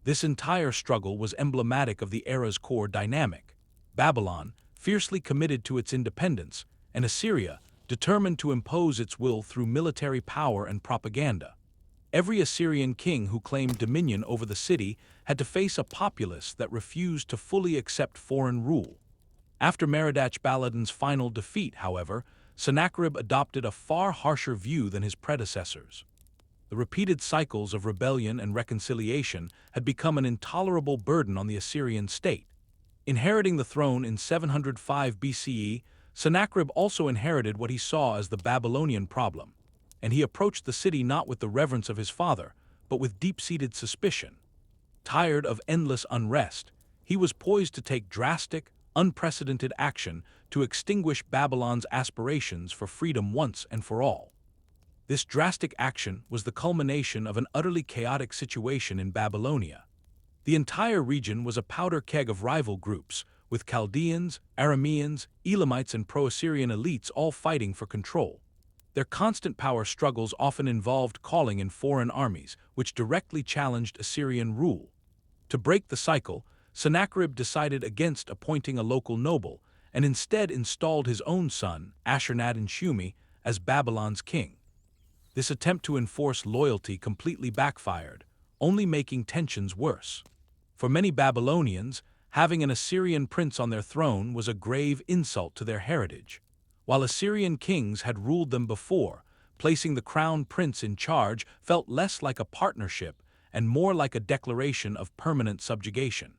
This entire struggle was emblematic of the era's core dynamic: Babylon, fiercely committed to its independence, and Assyria, determined to impose its will through military power and propaganda. Every Assyrian king who claimed dominion over the city had to face a populace that refused to fully accept foreign rule. After Merodach-Baladan's final defeat, however, Sennacherib adopted a far harsher view than his predecessors. The repeated cycles of rebellion and reconciliation had become an intolerable burden on the Assyrian state. Inheriting the throne in 705 BCE, Sennacherib also inherited what he saw as the Babylonian problem, and he approached the city not with the reverence of his father, but with deep-seated suspicion. Tired of endless unrest, he was poised to take drastic, unprecedented action to extinguish Babylon's aspirations for freedom once and for all. This drastic action was the culmination of an utterly chaotic situation in Babylonia. The entire region was a powder keg of rival groups, with Chaldeans, Arameans, Elamites, and pro-Assyrian elites all fighting for control. Their constant power struggles often involved calling in foreign armies, which directly challenged Assyrian rule. To break the cycle, Sennacherib decided against appointing a local noble and instead installed his own son, Ashurnadin-Shumi, as Babylon's king. This attempt to enforce loyalty completely backfired, only making tensions worse. For many Babylonians, having an Assyrian prince on their throne was a grave insult to their heritage. While Assyrian kings had ruled them before, placing the crown prince in charge felt less like a partnership and more like a declaration of permanent subjugation.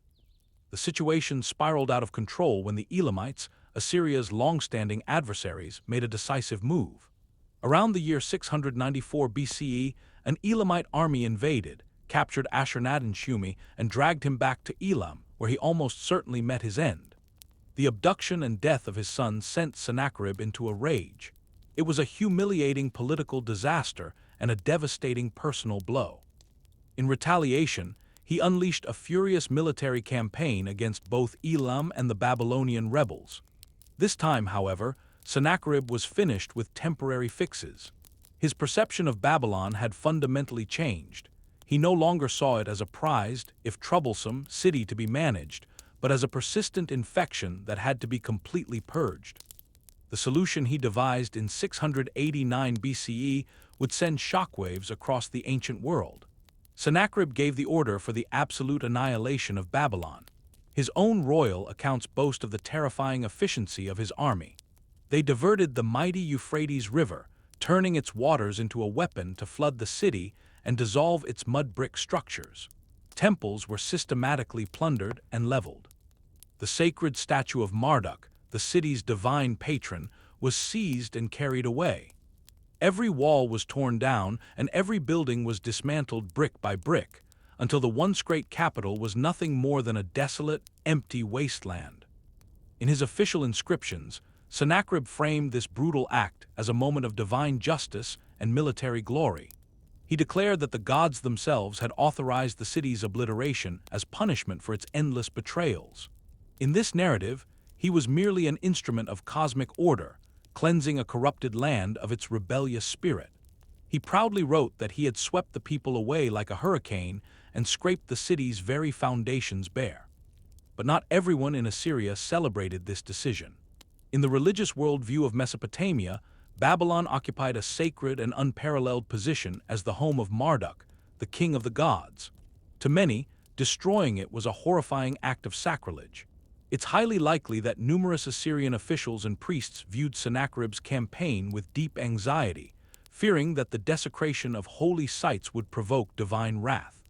The situation spiraled out of control when the Elamites, Assyria's long-standing adversaries, made a decisive move. Around the year 694 BCE, an Elamite army invaded, captured Ashur-nadin-shumi, and dragged him back to Elam, where he almost certainly met his end. The abduction and death of his son sent Sennacherib into a rage. It was a humiliating political disaster and a devastating personal blow. In retaliation, he unleashed a furious military campaign against both Elam and the Babylonian rebels. This time, however, Sennacherib was finished with temporary fixes. His perception of Babylon had fundamentally changed. He no longer saw it as a prized, if troublesome, city to be managed, but as a persistent infection that had to be completely purged. The solution he devised in 689 BCE would send shockwaves across the ancient world. Sennacherib gave the order for the absolute annihilation of Babylon. His own royal accounts boast of the terrifying efficiency of his army. They diverted the mighty Euphrates River, turning its waters into a weapon to flood the city and dissolve its mud brick structures. Temples were systematically plundered and leveled. The sacred statue of Marduk, the city's divine patron, was seized and carried away. Every wall was torn down and every building was dismantled brick by brick, until the once great capital was nothing more than a desolate, empty wasteland. In his official inscriptions, Sennacherib framed this brutal act as a moment of divine justice and military glory. He declared that the gods themselves had authorized the city's obliteration as punishment for its endless betrayals. In this narrative, he was merely an instrument of cosmic order, cleansing a corrupted land of its rebellious spirit. He proudly wrote that he had swept the people away like a hurricane and scraped the city's very foundations bare. But not everyone in Assyria celebrated this decision. In the religious worldview of Mesopotamia, Babylon occupied a sacred and unparalleled position as the home of Marduk, the king of the gods. To many, destroying it was a horrifying act of sacrilege. It's highly likely that numerous Assyrian officials and priests viewed Sennacherib's campaign with deep anxiety, fearing that the desecration of holy sites would provoke divine wrath.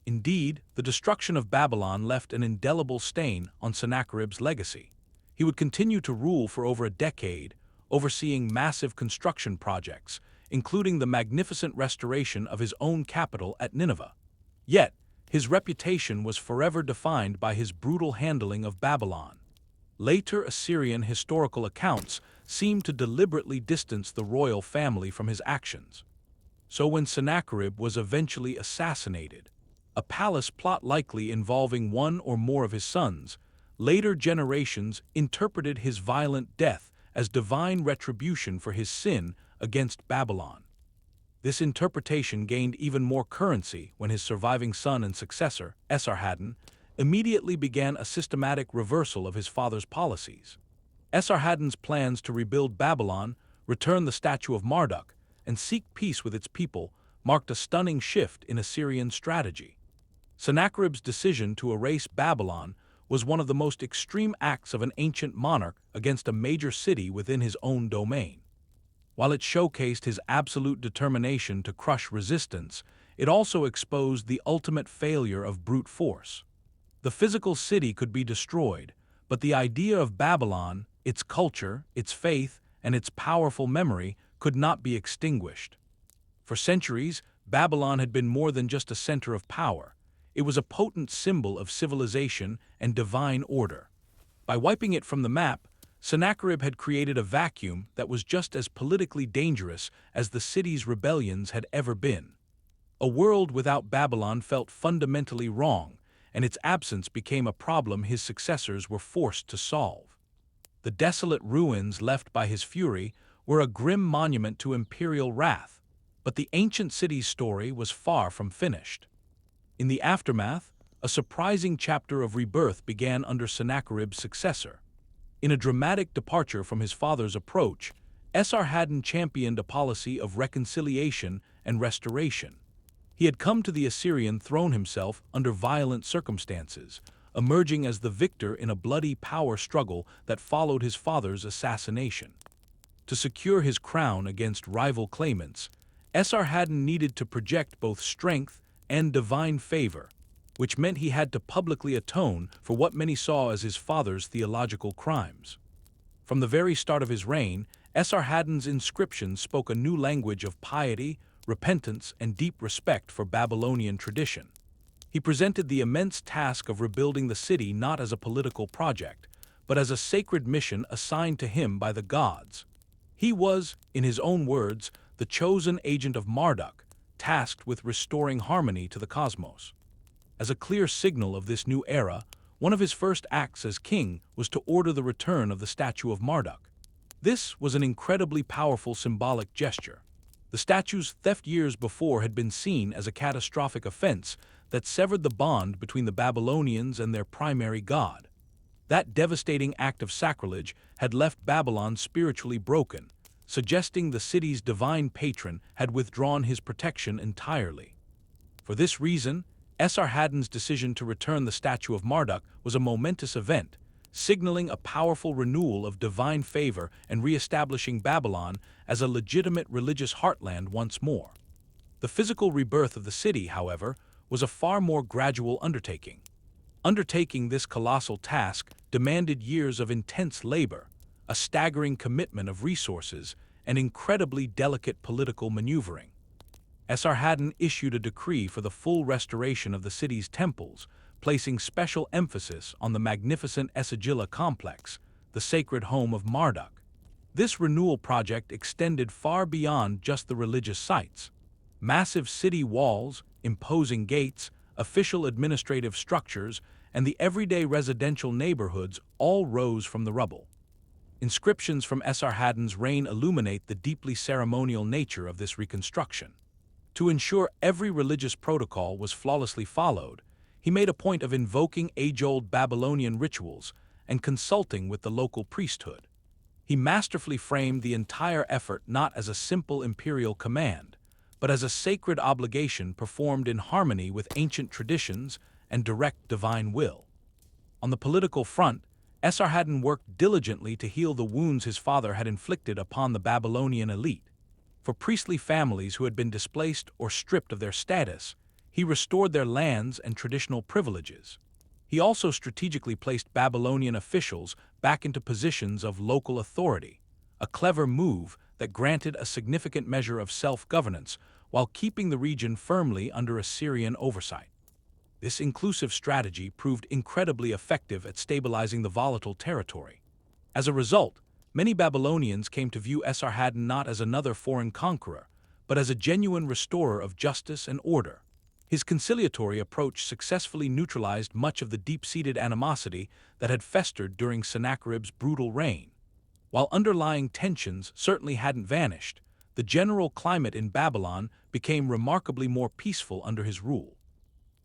Indeed, the destruction of Babylon left an indelible stain on Sennacherib's legacy. He would continue to rule for over a decade, overseeing massive construction projects, including the magnificent restoration of his own capital at Nineveh. Yet, his reputation was forever defined by his brutal handling of Babylon. Later Assyrian historical accounts seem to deliberately distance the royal family from his actions. So when Sennacherib was eventually assassinated, a palace plot likely involving one or more of his sons, later generations interpreted his violent death as divine retribution for his sin against Babylon. This interpretation gained even more currency when his surviving son and successor, Esarhaddon, immediately began a systematic reversal of his father's policies. Esarhaddon's plans to rebuild Babylon, return the statue of Marduk, and seek peace with its people marked a stunning shift in Assyrian strategy. Sennacherib's decision to erase Babylon was one of the most extreme acts of an ancient monarch against a major city within his own domain. While it showcased his absolute determination to crush resistance, it also exposed the ultimate failure of brute force. The physical city could be destroyed, but the idea of Babylon, its culture, its faith, and its powerful memory could not be extinguished. For centuries, Babylon had been more than just a center of power. It was a potent symbol of civilization and divine order. By wiping it from the map, Sennacherib had created a vacuum that was just as politically dangerous as the city's rebellions had ever been. A world without Babylon felt fundamentally wrong, and its absence became a problem his successors were forced to solve. The desolate ruins left by his fury were a grim monument to imperial wrath, but the ancient city's story was far from finished. In the aftermath, a surprising chapter of rebirth began under Sennacherib's successor. In a dramatic departure from his father's approach, Esarhaddon championed a policy of reconciliation and restoration. He had come to the Assyrian throne himself under violent circumstances, emerging as the victor in a bloody power struggle that followed his father's assassination. To secure his crown against rival claimants, Esarhaddon needed to project both strength and divine favor. which meant he had to publicly atone for what many saw as his father's theological crimes. From the very start of his reign, Esarhaddon's inscriptions spoke a new language of piety, repentance, and deep respect for Babylonian tradition. He presented the immense task of rebuilding the city not as a political project, but as a sacred mission assigned to him by the gods. He was, in his own words, the chosen agent of Marduk, tasked with restoring harmony to the cosmos. As a clear signal of this new era, one of his first acts as king was to order the return of the statue of Marduk. This was an incredibly powerful symbolic gesture. The statue's theft years before had been seen as a catastrophic offense that severed the bond between the Babylonians and their primary god. That devastating act of sacrilege had left Babylon spiritually broken, suggesting the city's divine patron had withdrawn his protection entirely. For this reason, Esarhaddon's decision to return the statue of Marduk was a momentous event, signaling a powerful renewal of divine favor and re-establishing Babylon as a legitimate religious heartland once more. The physical rebirth of the city, however, was a far more gradual undertaking. Undertaking this colossal task demanded years of intense labor, a staggering commitment of resources, and incredibly delicate political maneuvering. Esarhaddon issued a decree for the full restoration of the city's temples, placing special emphasis on the magnificent Esagila complex, the sacred home of Marduk. This renewal project extended far beyond just the religious sites. Massive city walls, imposing gates, official administrative structures, and the everyday residential neighborhoods all rose from the rubble. Inscriptions from Esarhaddon's reign illuminate the deeply ceremonial nature of this reconstruction. To ensure every religious protocol was flawlessly followed, he made a point of invoking age-old Babylonian rituals and consulting with the local priesthood. He masterfully framed the entire effort not as a simple imperial command, but as a sacred obligation performed in harmony with ancient traditions and direct divine will. On the political front, Esarhaddon worked diligently to heal the wounds his father had inflicted upon the Babylonian elite. For priestly families who had been displaced or stripped of their status, he restored their lands and traditional privileges. He also strategically placed Babylonian officials back into positions of local authority, a clever move that granted a significant measure of self-governance while keeping the region firmly under Assyrian oversight. This inclusive strategy proved incredibly effective at stabilizing the volatile territory. As a result, many Babylonians came to view Esarhaddon not as another foreign conqueror, but as a genuine restorer of justice and order. His conciliatory approach successfully neutralized much of the deep-seated animosity that had festered during Sennacherib's brutal reign. While underlying tensions certainly hadn't vanished, the general climate in Babylon became remarkably more peaceful under his rule.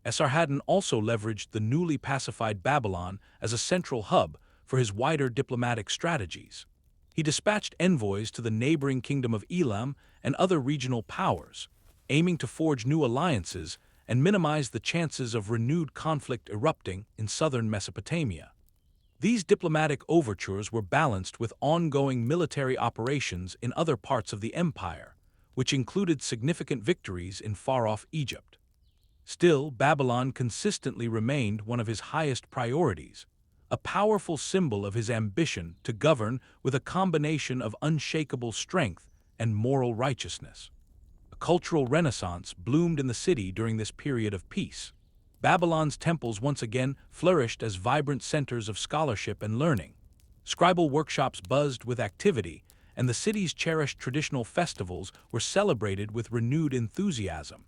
Esarhaddon also leveraged the newly pacified Babylon as a central hub for his wider diplomatic strategies. He dispatched envoys to the neighboring kingdom of Elam and other regional powers, aiming to forge new alliances and minimize the chances of renewed conflict erupting in southern Mesopotamia. These diplomatic overtures were balanced with ongoing military operations in other parts of the empire, which included significant victories in far-off Egypt. Still, Babylon consistently remained one of his highest priorities, a powerful symbol of his ambition to govern with a combination of unshakable strength and moral righteousness. A cultural renaissance bloomed in the city during this period of peace. Babylon's temples once again flourished as vibrant centers of scholarship and learning. Scribal workshops buzzed with activity, and the city's cherished traditional festivals were celebrated with renewed enthusiasm.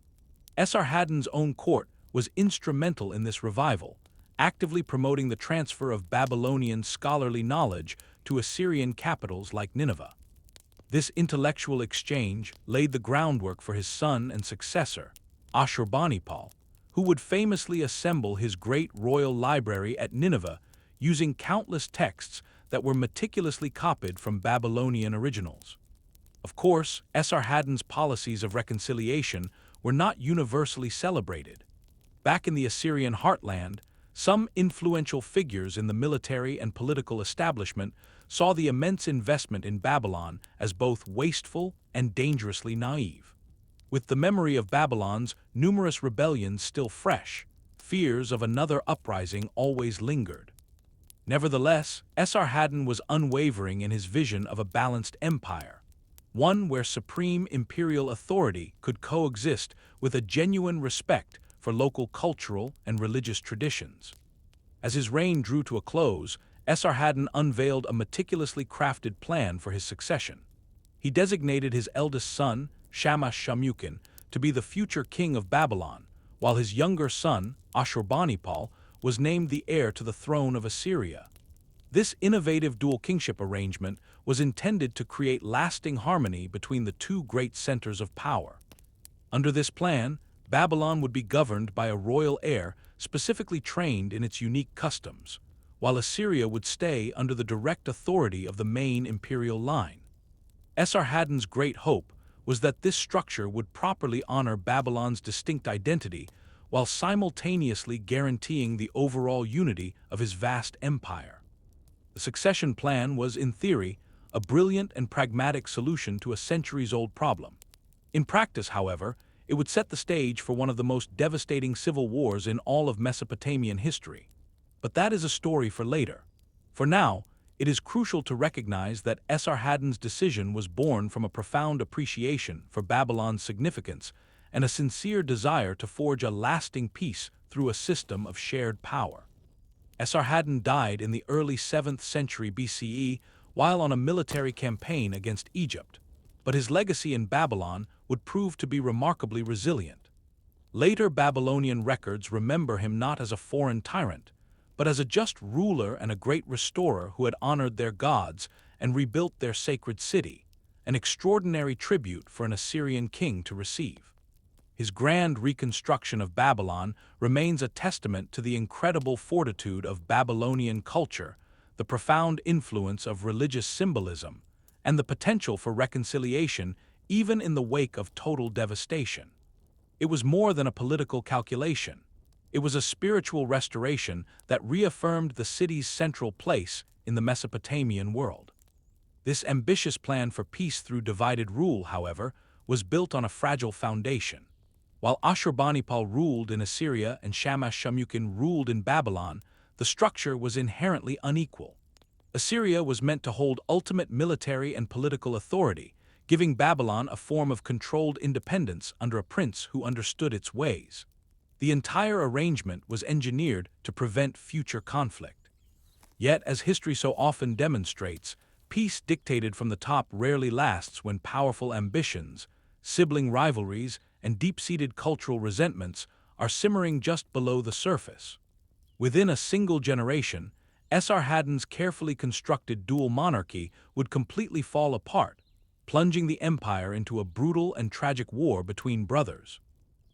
Esarhaddon's own court was instrumental in this revival, actively promoting the transfer of Babylonian scholarly knowledge to Assyrian capitals like Nineveh. This intellectual exchange laid the groundwork for his son and successor, Ashurbanipal, who would famously assemble his great royal library at Nineveh using countless texts that were meticulously copied from Babylonian originals. Of course, Esarhaddon's policies of reconciliation were not universally celebrated. Back in the Assyrian heartland, some influential figures in the military and political establishment saw the immense investment in Babylon as both wasteful and dangerously naive. With the memory of Babylon's numerous rebellions still fresh, fears of another uprising always lingered. Nevertheless, Esarhaddon was unwavering in his vision of a balanced empire, one where supreme imperial authority could coexist with a genuine respect for local cultural and religious traditions. As his reign drew to a close, Esarhaddon unveiled a meticulously crafted plan for his succession. He designated his eldest son, Shamash-Shumukin, to be the future king of Babylon, while his younger son, Ashurbanipal, was named the heir to the throne of Assyria. This innovative dual kingship arrangement was intended to create lasting harmony between the two great centers of power. Under this plan, Babylon would be governed by a royal heir specifically trained in its unique customs, while Assyria would stay under the direct authority of the main imperial line. Esarhaddon's great hope was that this structure would properly honor Babylon's distinct identity while simultaneously guaranteeing the overall unity of his vast empire. The succession plan was, in theory, a brilliant and pragmatic solution to a centuries-old problem. In practice, however, it would set the stage for one of the most devastating civil wars in all of Mesopotamian history. But that is a story for later. For now, it is crucial to recognize that Esarhaddon's decision was born from a profound appreciation for Babylon's significance and a sincere desire to forge a lasting peace through a system of shared power. Esarhaddon died in the early 7th century BCE while on a military campaign against Egypt, but his legacy in Babylon would prove to be remarkably resilient. Later Babylonian records remember him not as a foreign tyrant, but as a just ruler and a great restorer who had honored their gods and rebuilt their sacred city, an extraordinary tribute for an Assyrian king to receive. His grand reconstruction of Babylon remains a testament to the incredible fortitude of Babylonian culture, the profound influence of religious symbolism, and the potential for reconciliation even in the wake of total devastation. It was more than a political calculation. It was a spiritual restoration that reaffirmed the city's central place in the Mesopotamian world. This ambitious plan for peace through divided rule, however, was built on a fragile foundation. While Ashurbanipal ruled in Assyria and Shamash-Shumukin ruled in Babylon, the structure was inherently unequal. Assyria was meant to hold ultimate military and political authority, giving Babylon a form of controlled independence under a prince who understood its ways. The entire arrangement was engineered to prevent future conflict. Yet, as history so often demonstrates, peace dictated from the top rarely lasts when powerful ambitions, sibling rivalries, and deep-seated cultural resentments are simmering just below the surface. Within a single generation, Esarhaddon's carefully constructed dual monarchy would completely fall apart, plunging the empire into a brutal and tragic war between brothers.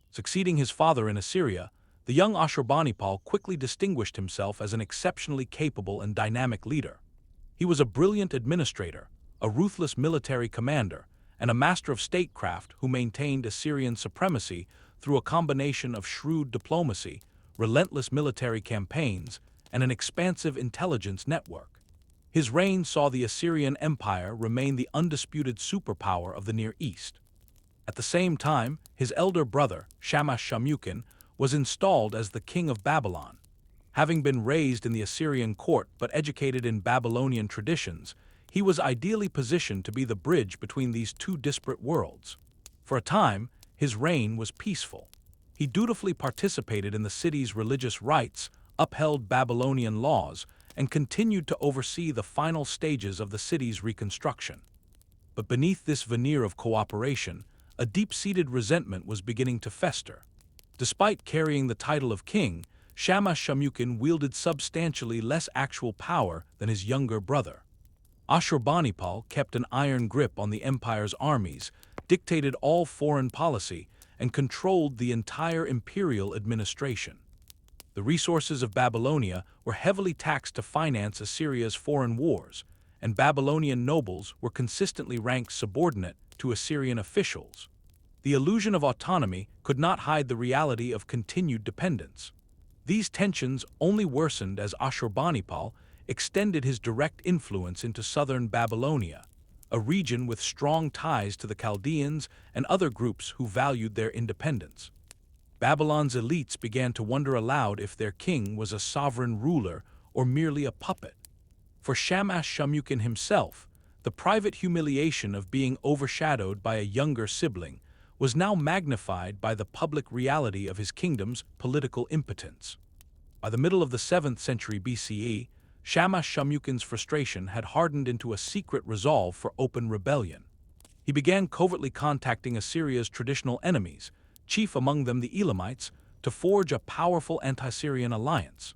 Succeeding his father in Assyria, the young Ashurbanipal quickly distinguished himself as an exceptionally capable and dynamic leader. He was a brilliant administrator, a ruthless military commander, and a master of statecraft who maintained Assyrian supremacy through a combination of shrewd diplomacy, relentless military campaigns, and an expansive intelligence network. His reign saw the Assyrian Empire remain the undisputed superpower of the Near East. At the same time, his elder brother, Shamash-Shumukin, was installed as the king of Babylon. Having been raised in the Assyrian court but educated in Babylonian traditions, he was ideally positioned to be the bridge between these two disparate worlds. For a time, his reign was peaceful. He dutifully participated in the city's religious rites, upheld Babylonian laws, and continued to oversee the final stages of the city's reconstruction. But beneath this veneer of cooperation, a deep-seated resentment was beginning to fester. Despite carrying the title of king, Shamash-Shumukin wielded substantially less actual power than his younger brother. Ashurbanipal kept an iron grip on the empire's armies, dictated all foreign policy, and controlled the entire imperial administration. The resources of Babylonia were heavily taxed to finance Assyria's foreign wars, and Babylonian nobles were consistently ranked subordinate to Assyrian officials. The illusion of autonomy could not hide the reality of continued dependence. These tensions only worsened as Ashurbanipal extended his direct influence into southern Babylonia, a region with strong ties to the Chaldeans and other groups who valued their independence. Babylon's elites began to wonder aloud if their king was a sovereign ruler or merely a puppet. For Shamash-Shumukin himself, the private humiliation of being overshadowed by a younger sibling was now magnified by the public reality of his kingdom's political impotence. By the middle of the 7th century BCE, Shamash-Shumukin's frustration had hardened into a secret resolve for open rebellion. He began covertly contacting Assyria's traditional enemies, chief among them the Elamites, to forge a powerful anti-Syrian alliance.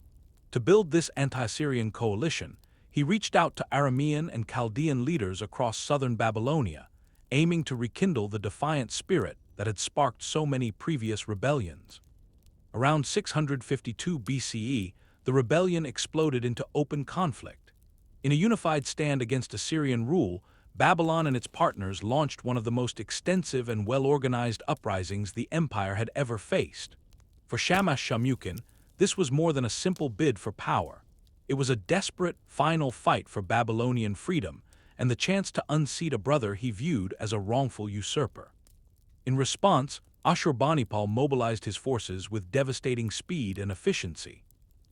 To build this anti-Syrian coalition, he reached out to Aramean and Chaldean leaders across southern Babylonia, aiming to rekindle the defiant spirit that had sparked so many previous rebellions. Around 652 BCE, the rebellion exploded into open conflict. In a unified stand against Assyrian rule, Babylon and its partners launched one of the most extensive and well-organized uprisings the empire had ever faced. For Shamash-Shumukin, this was more than a simple bid for power. It was a desperate, final fight for Babylonian freedom and the chance to unseat a brother he viewed as a wrongful usurper. In response, Ashurbanipal mobilized his forces with devastating speed and efficiency.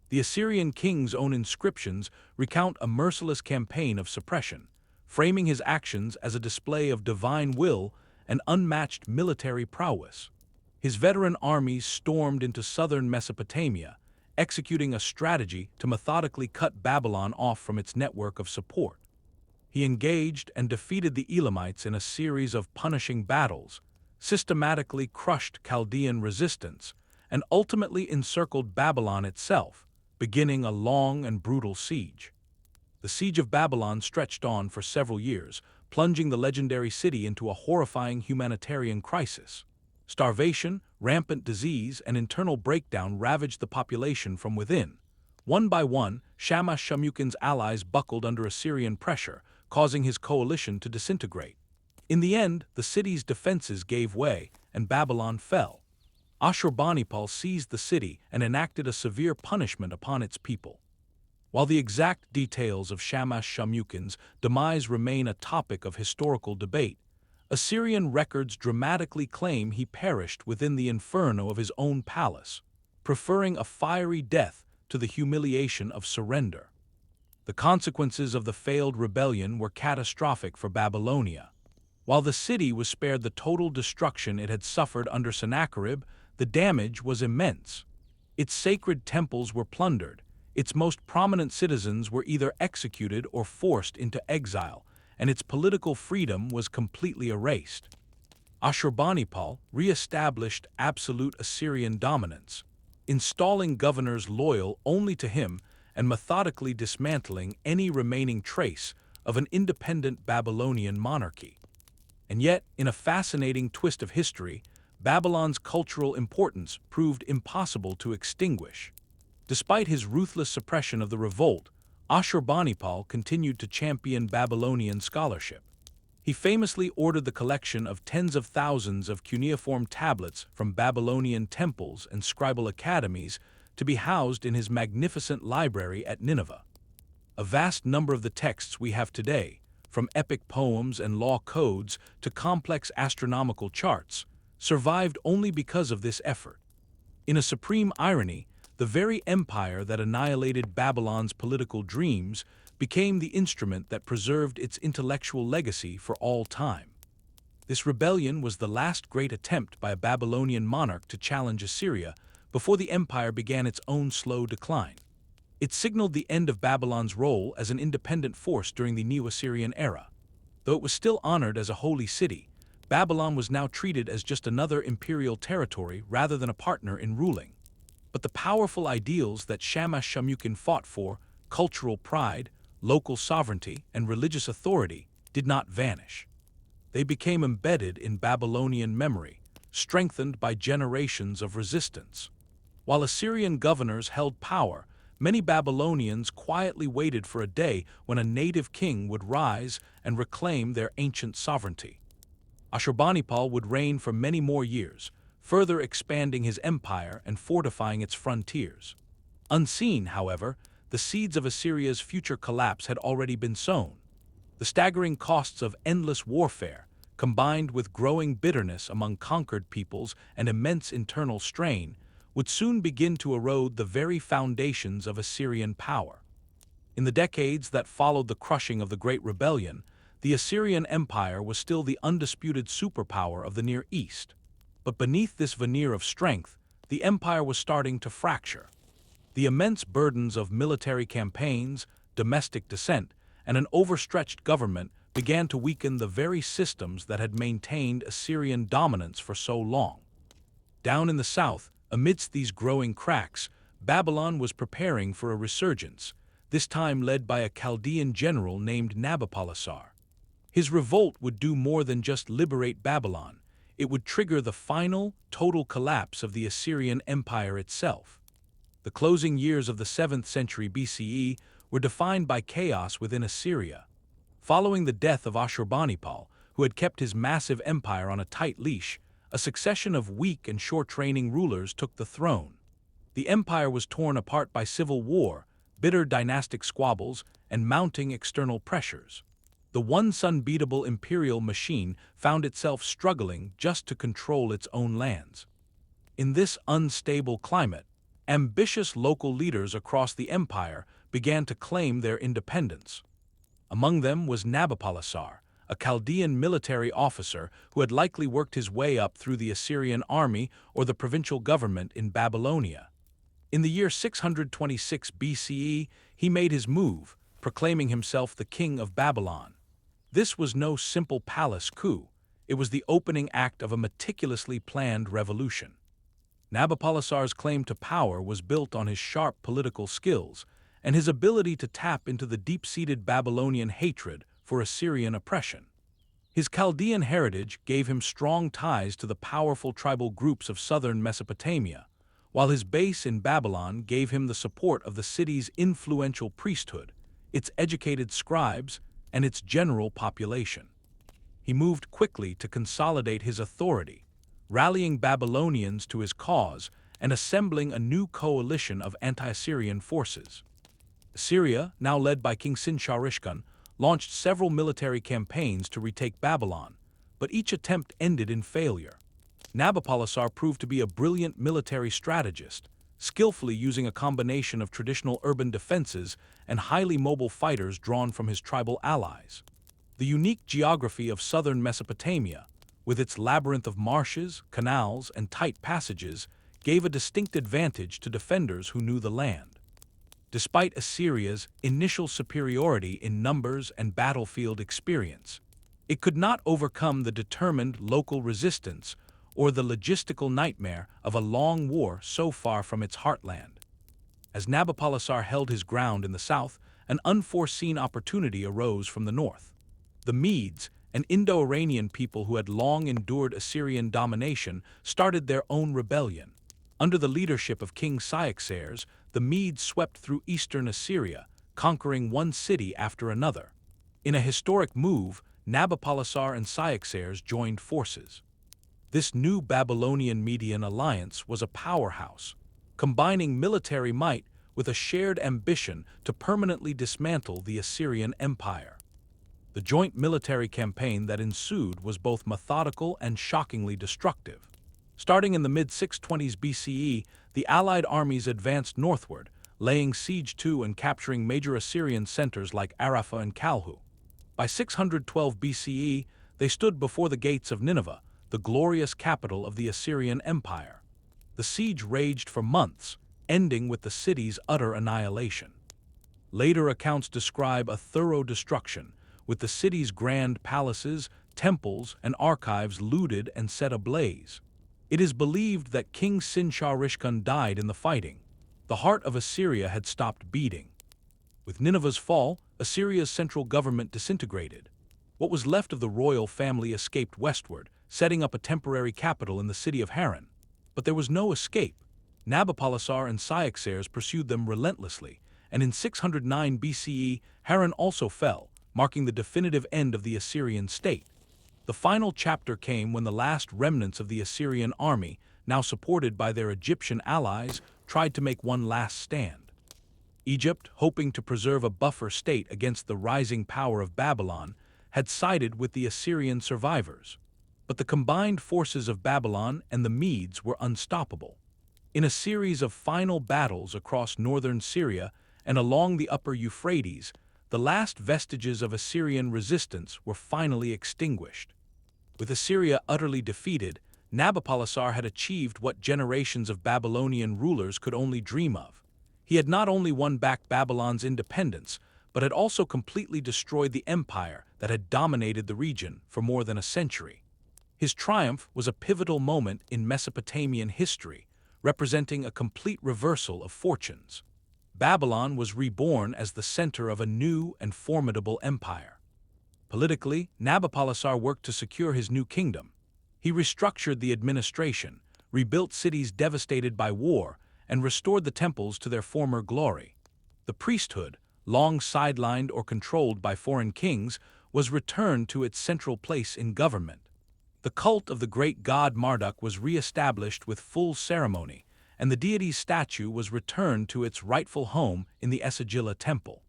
The Assyrian king's own inscriptions recount a merciless campaign of suppression, framing his actions as a display of divine will and unmatched military prowess. His veteran armies stormed into southern Mesopotamia, executing a strategy to methodically cut Babylon off from its network of support. He engaged and defeated the Elamites in a series of punishing battles, systematically crushed Chaldean resistance, and ultimately encircled Babylon itself, beginning a long and brutal siege. The siege of Babylon stretched on for several years, plunging the legendary city into a horrifying humanitarian crisis. Starvation, rampant disease, and internal breakdown ravaged the population from within. One by one, Shamash-Shumukin's allies buckled under Assyrian pressure, causing his coalition to disintegrate. In the end, the city's defenses gave way, and Babylon fell. Ashurbanipal seized the city and enacted a severe punishment upon its people. While the exact details of Shamash-Shumukin's demise remain a topic of historical debate, Assyrian records dramatically claim he perished within the inferno of his own palace, preferring a fiery death to the humiliation of surrender. The consequences of the failed rebellion were catastrophic for Babylonia. While the city was spared the total destruction it had suffered under Sennacherib, the damage was immense. Its sacred temples were plundered, its most prominent citizens were either executed or forced into exile, and its political freedom was completely erased. Ashurbanipal re-established absolute Assyrian dominance, installing governors loyal only to him and methodically dismantling any remaining trace of an independent Babylonian monarchy. And yet, in a fascinating twist of history, Babylon's cultural importance proved impossible to extinguish. Despite his ruthless suppression of the revolt, Ashurbanipal continued to champion Babylonian scholarship. He famously ordered the collection of tens of thousands of cuneiform tablets from Babylonian temples and scribal academies to be housed in his magnificent library at Nineveh. A vast number of the texts we have today, from epic poems and law codes to complex astronomical charts, survived only because of this effort. In a supreme irony, the very empire that annihilated Babylon's political dreams became the instrument that preserved its intellectual legacy for all time. This rebellion was the last great attempt by a Babylonian monarch to challenge Assyria before the empire began its own slow decline. It signaled the end of Babylon's role as an independent force during the Neo-Assyrian era. Though it was still honored as a holy city, Babylon was now treated as just another imperial territory rather than a partner in ruling. But the powerful ideals that Shamash-Shumukin fought for, cultural pride, local sovereignty, and religious authority, did not vanish. They became embedded in Babylonian memory, strengthened by generations of resistance. While Assyrian governors held power, many Babylonians quietly waited for a day when a native king would rise and reclaim their ancient sovereignty. Ashurbanipal would reign for many more years, further expanding his empire and fortifying its frontiers. Unseen, however, the seeds of Assyria's future collapse had already been sown. The staggering costs of endless warfare, combined with growing bitterness among conquered peoples and immense internal strain, would soon begin to erode the very foundations of Assyrian power. In the decades that followed the crushing of the Great Rebellion, the Assyrian Empire was still the undisputed superpower of the Near East. But beneath this veneer of strength, the empire was starting to fracture. The immense burdens of military campaigns, domestic dissent, and an overstretched government began to weaken the very systems that had maintained Assyrian dominance for so long. Down in the south, amidst these growing cracks, Babylon was preparing for a resurgence, this time led by a Chaldean general named Nabopolassar. His revolt would do more than just liberate Babylon. It would trigger the final, total collapse of the Assyrian Empire itself. The closing years of the 7th century BCE were defined by chaos within Assyria. Following the death of Ashurbanipal, who had kept his massive empire on a tight leash, a succession of weak and short-reigning rulers took the throne. The empire was torn apart by civil war, bitter dynastic squabbles, and mounting external pressures. The once unbeatable imperial machine found itself struggling just to control its own lands. In this unstable climate, ambitious local leaders across the empire began to claim their independence. Among them was Nabopolassar, a Chaldean military officer who had likely worked his way up through the Assyrian army or the provincial government in Babylonia. In the year 626 BCE, he made his move, proclaiming himself the king of Babylon. This was no simple palace coup. It was the opening act of a meticulously planned revolution. Nabopolassar's claim to power was built on his sharp political skills and his ability to tap into the deep-seated Babylonian hatred for Assyrian oppression. His Chaldean heritage gave him strong ties to the powerful tribal groups of southern Mesopotamia, while his base in Babylon gave him the support of the city's influential priesthood, its educated scribes, and its general population. He moved quickly to consolidate his authority, rallying Babylonians to his cause and assembling a new coalition of anti-Assyrian forces. Assyria, now led by King Sennacherib, launched several military campaigns to retake Babylon, but each attempt ended in failure. Nabopolassar proved to be a brilliant military strategist, skillfully using a combination of traditional urban defenses and highly mobile fighters drawn from his tribal allies. The unique geography of southern Mesopotamia, with its labyrinth of marshes, canals, and tight passages, gave a distinct advantage to defenders who knew the land. Despite Assyria's initial superiority in numbers and battlefield experience, it could not overcome the determined local resistance or the logistical nightmare of a long war so far from its heartland. As Nabopolassar held his ground in the south, an unforeseen opportunity arose from the north. The Medes, an Indo-Iranian people who had long endured Assyrian domination, started their own rebellion. Under the leadership of King Cyrus, the Medes swept through eastern Assyria, conquering one city after another. In a historic move, Nabopolassar and Cyrus joined forces. This new Babylonian-Median alliance was a powerhouse, combining military might with a shared ambition to permanently dismantle the Assyrian Empire. The joint military campaign that ensued was both methodical and shockingly destructive. Starting in the mid-620s BCE, the Allied armies advanced northward, laying siege to and capturing major Assyrian centers like Arapha and Kalhu. By 612 BCE, they stood before the gates of Nineveh, the glorious capital of the Assyrian Empire. The siege raged for months, ending with the city's utter annihilation. Later accounts describe a thorough destruction, with the city's grand palaces, temples, and archives looted and set ablaze. It is believed that King Sennacherib died in the fighting. The heart of Assyria had stopped beating. With Nineveh's fall, Assyria's central government disintegrated. What was left of the royal family escaped westward, setting up a temporary capital in the city of Haran. But there was no escape. Nabopolassar and Cyaxares pursued them relentlessly, and in 609 BCE, Haran also fell, marking the definitive end of the Assyrian state. The final chapter came when the last remnants of the Assyrian army, now supported by their Egyptian allies, tried to make one last stand. Egypt, hoping to preserve a buffer state against the rising power of Babylon, had sided with the Assyrian survivors. But the combined forces of Babylon and the Medes were unstoppable. In a series of final battles across northern Syria and along the upper Euphrates, the last vestiges of Assyrian resistance were finally extinguished. With Assyria utterly defeated, Nabopolassar had achieved what generations of Babylonian rulers could only dream of. He had not only won back Babylon's independence, but had also completely destroyed the empire that had dominated the region for more than a century. His triumph was a pivotal moment in Mesopotamian history, representing a complete reversal of fortunes. Babylon was reborn as the center of a new and formidable empire. Politically, Nabopolassar worked to secure his new kingdom. He restructured the administration, rebuilt cities devastated by war, and restored the temples to their former glory. The priesthood, long sidelined or controlled by foreign kings, was returned to its central place in government. The cult of the great god Marduk was re-established with full ceremony, and the deity's statue was returned to its rightful home in the Esagila temple.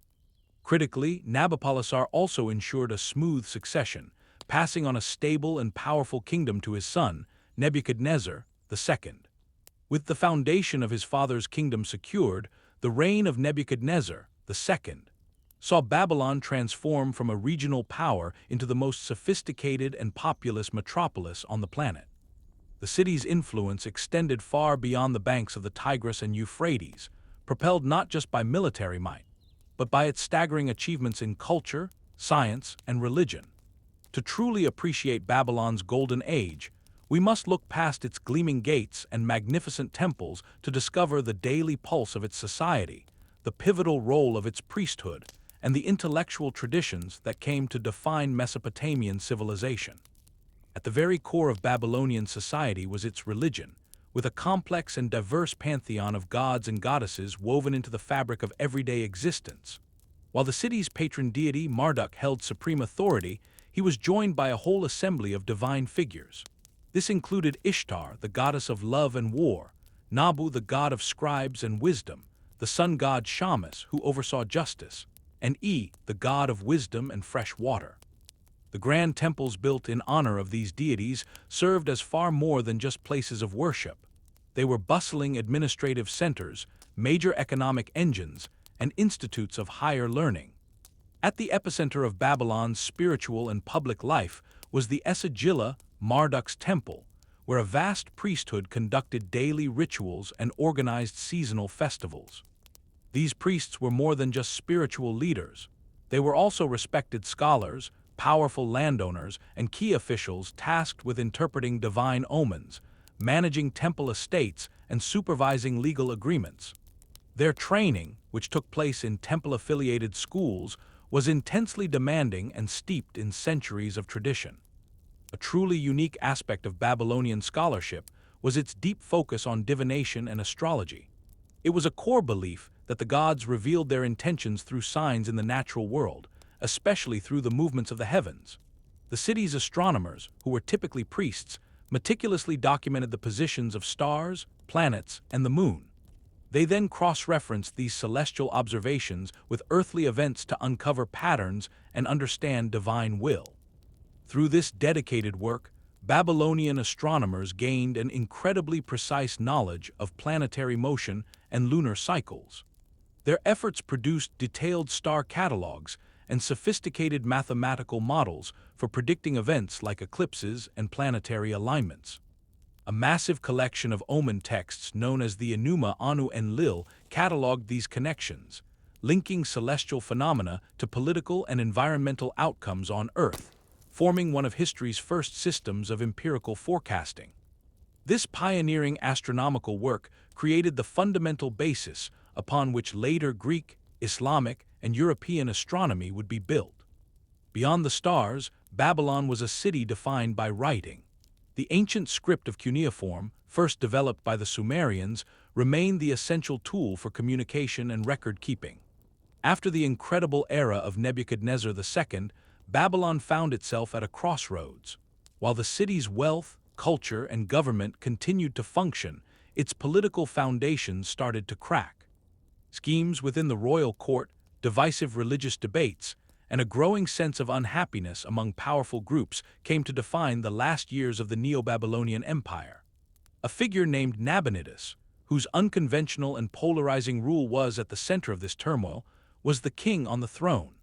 Critically, Nabopolassar also ensured a smooth succession, passing on a stable and powerful kingdom to his son, Nebuchadnezzar II. With the foundation of his father's kingdom secured, the reign of Nebuchadnezzar II saw Babylon transform from a regional power into the most sophisticated and populous metropolis on the planet. The city's influence extended far beyond the banks of the Tigris and Euphrates, propelled not just by military might, but by its staggering achievements in culture, science, and religion. To truly appreciate Babylon's golden age, we must look past its gleaming gates and magnificent temples to discover the daily pulse of its society, the pivotal role of its priesthood, and the intellectual traditions that came to define Mesopotamian civilization. At the very core of Babylonian society was its religion, with a complex and diverse pantheon of gods and goddesses woven into the fabric of everyday existence. While the city's patron deity Marduk held supreme authority, he was joined by a whole assembly of divine figures. This included Ishtar, the goddess of love and war, Nabu, the god of scribes and wisdom, the sun god Shamash, who oversaw justice, and the god of wisdom and fresh water. The grand temples built in honor of these deities served as far more than just places of worship. They were bustling administrative centers, major economic engines, and institutes of higher learning. At the epicenter of Babylon's spiritual and public life was the Esagila, Marduk's temple, where a vast priesthood conducted daily rituals and organized seasonal festivals. These priests were more than just spiritual leaders. They were also respected scholars, powerful landowners, and key officials tasked with interpreting divine omens, managing temple estates, and supervising legal agreements. Their training, which took place in temple-affiliated schools, was intensely demanding and steeped in centuries of tradition. A truly unique aspect of Babylonian scholarship was its deep focus on divination and astrology. It was a core belief that the gods revealed their intentions through signs in the natural world, especially through the movements of the heavens. The city's astronomers, who were typically priests, meticulously documented the positions of stars, planets, and the moon. They then cross-referenced these celestial observations with earthly events to uncover patterns and understand divine will. Through this dedicated work, Babylonian astronomers gained an incredibly precise knowledge of planetary motion and lunar cycles. Their efforts produced detailed star catalogs and sophisticated mathematical models for predicting events like eclipses and planetary alignments. A massive collection of omen texts known as the Enuma Anu Enlil cataloged these connections, linking celestial phenomena to political and environmental outcomes on Earth, forming one of history's first systems of empirical forecasting. This pioneering astronomical work created the fundamental basis upon which later Greek, Islamic, and European astronomy would be built. Beyond the stars, Babylon was a city defined by writing. The ancient script of cuneiform, first developed by the Sumerians, remained the essential tool for communication and record-keeping. After the incredible era of Nebuchadnezzar II, Babylon found itself at a crossroads. While the city's wealth, culture, and government continued to function, its political foundations started to crack. Schemes within the royal court, divisive religious debates, and a growing sense of unhappiness among powerful groups came to define the last years of the Neo-Babylonian Empire. A figure named Nabonidus, whose unconventional and polarizing rule was at the center of this turmoil, was the king on the throne.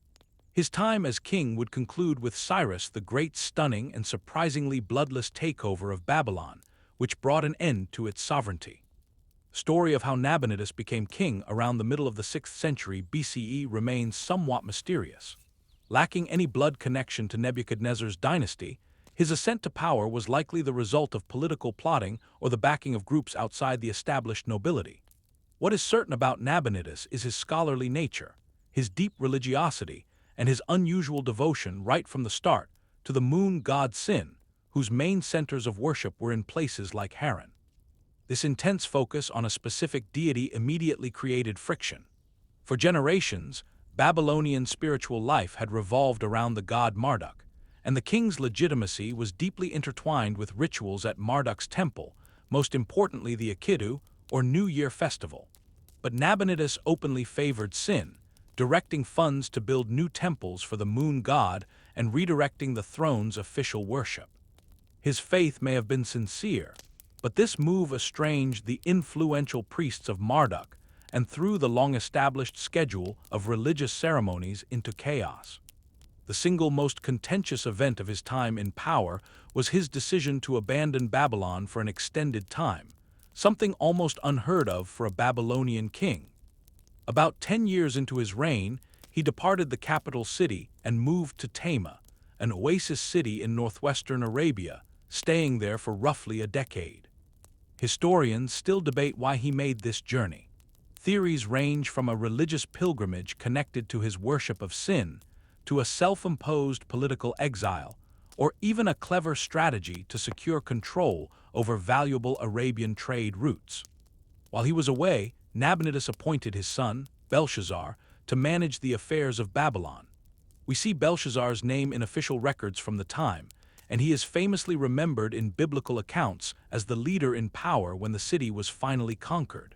His time as king would conclude with Cyrus the Great's stunning and surprisingly bloodless takeover of Babylon, which brought an end to its sovereignty. The story of how Nabonidus became king around the middle of the 6th century BCE remains somewhat mysterious. Lacking any blood connection to Nebuchadnezzar's dynasty, his ascent to power was likely the result of political plotting or the backing of groups outside the established nobility. What is certain about Nabonidus is his scholarly nature, his deep religiosity, and his unusual devotion right from the start to the moon god Sin, whose main centers of worship were in places like Haran. This intense focus on a specific deity immediately created friction. For generations, Babylonian spiritual life had revolved around the god Marduk, and the king's legitimacy was deeply intertwined with rituals at Marduk's temple, most importantly the Akitu, or New Year festival. But Nabonidus openly favored Sin, directing funds to build new temples for the moon god and redirecting the throne's official worship. His faith may have been sincere, but this move estranged the influential priests of Marduk and threw the long-established schedule of religious ceremonies into chaos. The single most contentious event of his time in power was his decision to abandon Babylon for an extended time, something almost unheard of for a Babylonian king. About 10 years into his reign, he departed the capital city and moved to Tama, an oasis city in northwestern Arabia, staying there for roughly a decade. Historians still debate why he made this journey. Theories range from a religious pilgrimage connected to his worship of Sin, to a self-imposed political exile, or even a clever strategy to secure control over valuable Arabian trade routes. While he was away, Nabonidus appointed his son, Belshazzar, to manage the affairs of Babylon. We see Belshazzar's name in official records from the time, and he is famously remembered in biblical accounts as the leader in power when the city was finally conquered.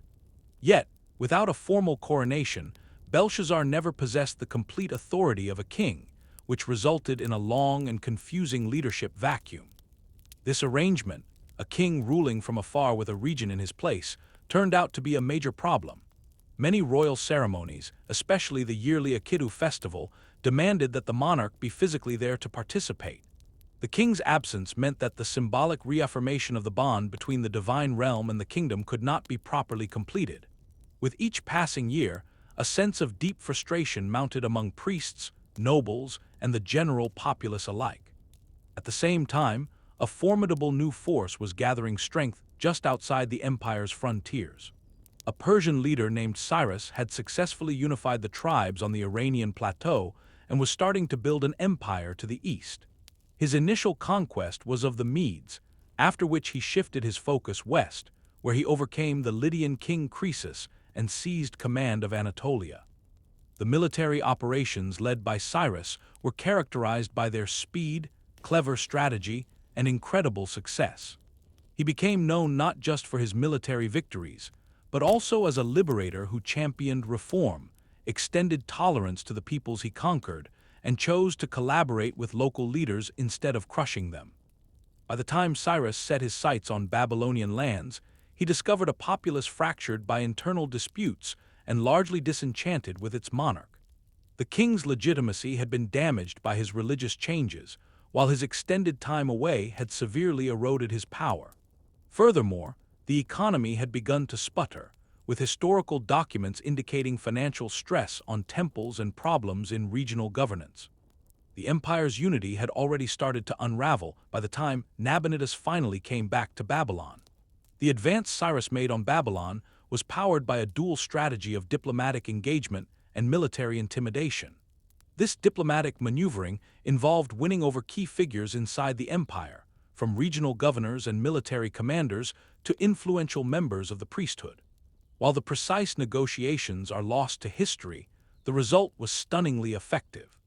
Yet, without a formal coronation, Belshazzar never possessed the complete authority of a king, which resulted in a long and confusing leadership vacuum. This arrangement, a king ruling from afar with a region in his place, turned out to be a major problem. Many royal ceremonies, especially the yearly Akitu festival, demanded that the monarch be physically there to participate. The king's absence meant that the symbolic reaffirmation of the bond between the divine realm and the kingdom could not be properly completed. With each passing year, a sense of deep frustration mounted among priests, nobles, and the general populace alike. At the same time, a formidable new force was gathering strength just outside the empire's frontiers. A Persian leader named Cyrus had successfully unified the tribes on the Iranian plateau and was starting to build an empire to the east. His initial conquest was of the Medes, after which he shifted his focus west, where he overcame the Lydian king Croesus and seized command of Anatolia. The military operations led by Cyrus were characterized by their speed, clever strategy, and incredible success. He became known not just for his military victories, but also as a liberator who championed reform, extended tolerance to the peoples he conquered, and chose to collaborate with local leaders instead of crushing them. By the time Cyrus set his sights on Babylonian lands, he discovered a populace fractured by internal disputes and largely disenchanted with its monarch. The king's legitimacy had been damaged by his religious changes, while his extended time away had severely eroded his power. Furthermore, the economy had begun to sputter, with historical documents indicating financial stress on temples and problems in regional governance. The empire's unity had already started to unravel by the time Nabonidus finally came back to Babylon. The advance Cyrus made on Babylon was powered by a dual strategy of diplomatic engagement and military intimidation. This diplomatic maneuvering involved winning over key figures inside the empire, from regional governors and military commanders to influential members of the priesthood. While the precise negotiations are lost to history, the result was stunningly effective.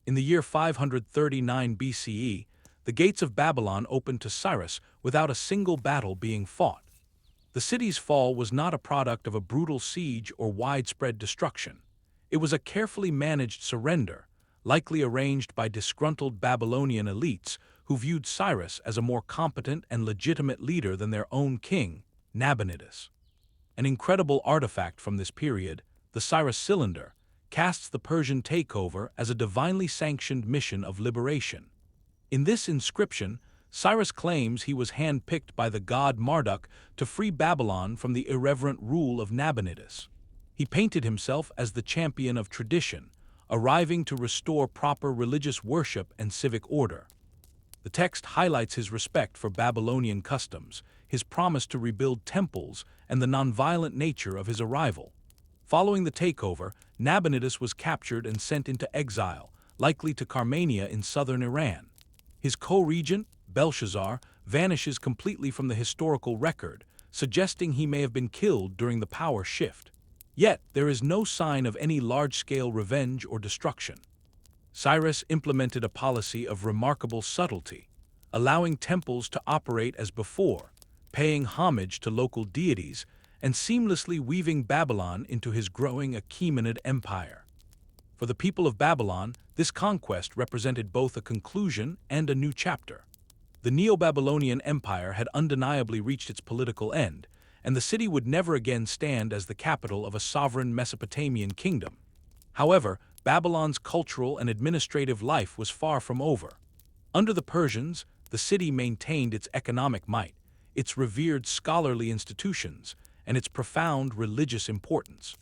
In the year 539 BCE, the gates of Babylon opened to Cyrus without a single battle being fought. The city's fall was not a product of a brutal siege or widespread destruction. It was a carefully managed surrender, likely arranged by disgruntled Babylonian elites who viewed Cyrus as a more competent and legitimate leader than their own king, Nabonidus. An incredible artifact from this period, the Cyrus cylinder, casts the Persian takeover as a divinely sanctioned mission of liberation. In this inscription, Cyrus claims he was handpicked by the god Marduk to free Babylon from the irreverent rule of Nabonidus. He painted himself as the champion of tradition, arriving to restore proper religious worship and civic order. The text highlights his respect for Babylonian customs, his promise to rebuild temples, and the nonviolent nature of his arrival. Following the takeover, Nabonidus was captured and sent into exile, likely to Carmania in southern Iran. His co-regent, Belshazzar, vanishes completely from the historical record, suggesting he may have been killed during the power shift. Yet, there is no sign of any large-scale revenge or destruction. Cyrus implemented a policy of remarkable subtlety, allowing temples to operate as before, paying homage to local deities, and seamlessly weaving Babylon into his growing Achaemenid Empire. For the people of Babylon, this conquest represented both a conclusion and a new chapter. The Neo-Babylonian Empire had undeniably reached its political end, and the city would never again stand as the capital of a sovereign Mesopotamian kingdom. However, Babylon's cultural and administrative life was far from over. Under the Persians, the city maintained its economic might, its revered scholarly institutions, and its profound religious importance.